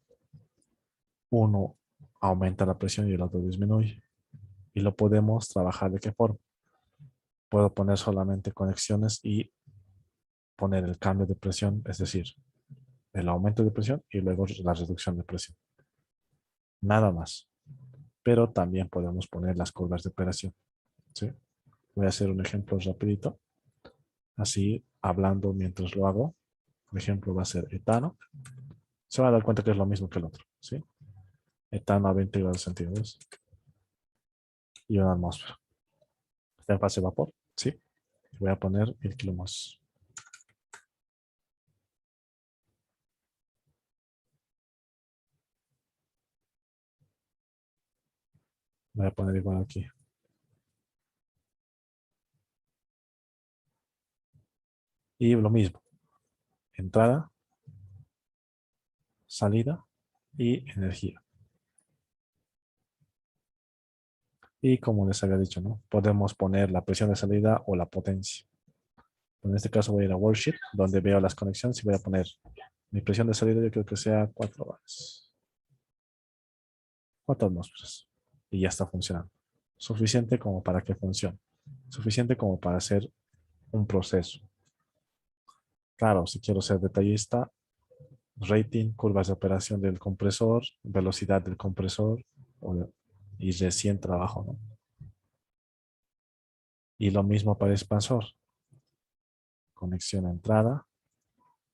[SPEAKER 1] Uno aumenta la presión y el otro disminuye. Y lo podemos trabajar de qué forma. Puedo poner solamente conexiones y poner el cambio de presión, es decir, el aumento de presión y luego la reducción de presión. Nada más. Pero también podemos poner las curvas de operación, ¿sí? Voy a hacer un ejemplo rapidito. Así, hablando mientras lo hago. Por ejemplo, va a ser etano. Se van a dar cuenta que es lo mismo que el otro, ¿sí? Etano a 20 grados centígrados y una atmósfera. Está en fase de vapor, ¿sí? Voy a poner 1000 kilomos. Voy a poner igual aquí. Y lo mismo. Entrada, salida y energía. Y como les había dicho, ¿no? Podemos poner la presión de salida o la potencia. En este caso voy a ir a Worksheet, donde veo las conexiones y voy a poner mi presión de salida, yo creo que sea 4 bares. 4 atmósferas. Y ya está funcionando. Suficiente como para que funcione. Suficiente como para hacer un proceso. Claro, si quiero ser detallista, rating, curvas de operación del compresor, velocidad del compresor y recién trabajo, ¿no? Y lo mismo para expansor. Conexión a entrada,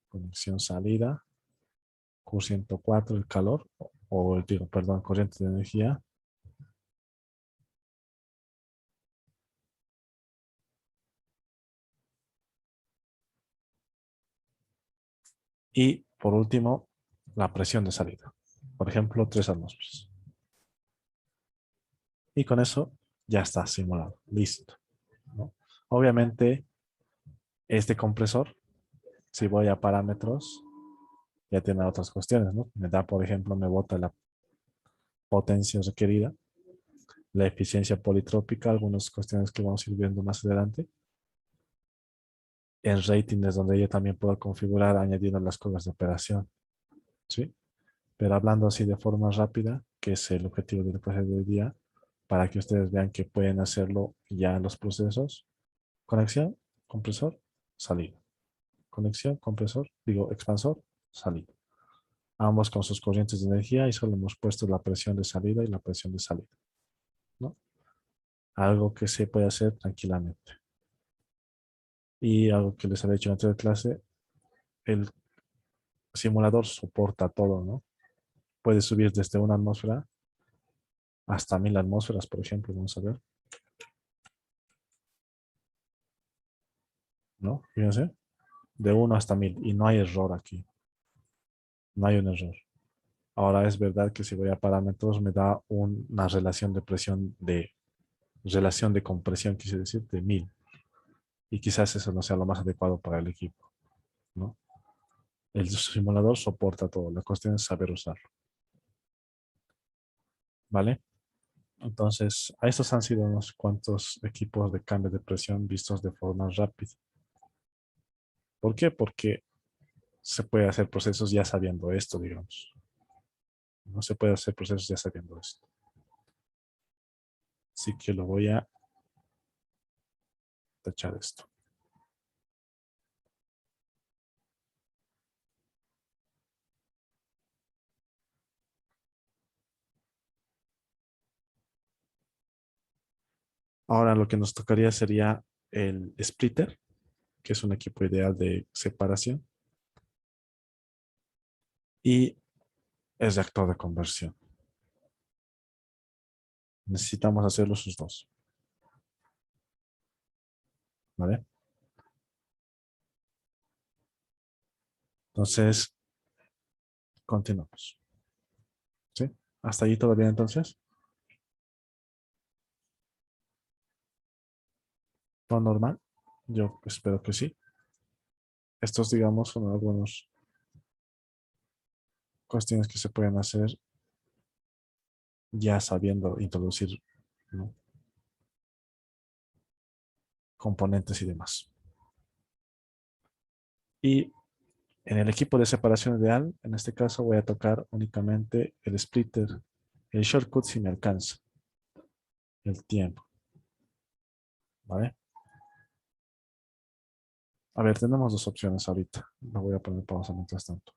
[SPEAKER 1] conexión salida, Q104 el calor, digo, perdón, corriente de energía. Y por último, la presión de salida. Por ejemplo, 3 atmósferas. Y con eso ya está simulado, listo, ¿no? Obviamente, este compresor, si voy a parámetros, ya tiene otras cuestiones, ¿no? Me da, por ejemplo, me bota la potencia requerida, la eficiencia politrópica, algunas cuestiones que vamos a ir viendo más adelante. En rating es donde yo también puedo configurar añadiendo las curvas de operación, ¿sí? Pero hablando así de forma rápida, que es el objetivo del proceso de hoy día, para que ustedes vean que pueden hacerlo ya en los procesos. Conexión, compresor, salida. Conexión, compresor, digo, expansor, salida. Ambos con sus corrientes de energía y solo hemos puesto la presión de salida y la presión de salida, ¿no? Algo que se puede hacer tranquilamente. Y algo que les había dicho en la anterior clase, el simulador soporta todo, ¿no? Puede subir desde una atmósfera hasta 1000 atmósferas, por ejemplo, vamos a ver, ¿no? Fíjense, de 1 hasta 1000 y no hay error aquí, no hay un error. Ahora es verdad que si voy a parámetros me da una relación de presión relación de compresión, quise decir, de 1000. Y quizás eso no sea lo más adecuado para el equipo, ¿no? El simulador soporta todo, la cuestión es saber usarlo, ¿vale? Entonces, a estos han sido unos cuantos equipos de cambio de presión vistos de forma rápida. ¿Por qué? Porque se puede hacer procesos ya sabiendo esto, digamos. No se puede hacer procesos ya sabiendo esto. Así que lo voy a tachar esto. Ahora lo que nos tocaría sería el splitter, que es un equipo ideal de separación, y el reactor de conversión. Necesitamos hacer los dos, ¿vale? Entonces, continuamos, ¿sí? ¿Hasta ahí todo bien entonces? ¿Todo normal? Yo espero que sí. Estos, digamos, son algunas cuestiones que se pueden hacer ya sabiendo introducir, ¿no?, componentes y demás. Y en el equipo de separación ideal, en este caso voy a tocar únicamente el splitter, el shortcut si me alcanza, el tiempo, ¿vale? A ver, tenemos dos opciones ahorita. Me voy a poner pausa mientras tanto.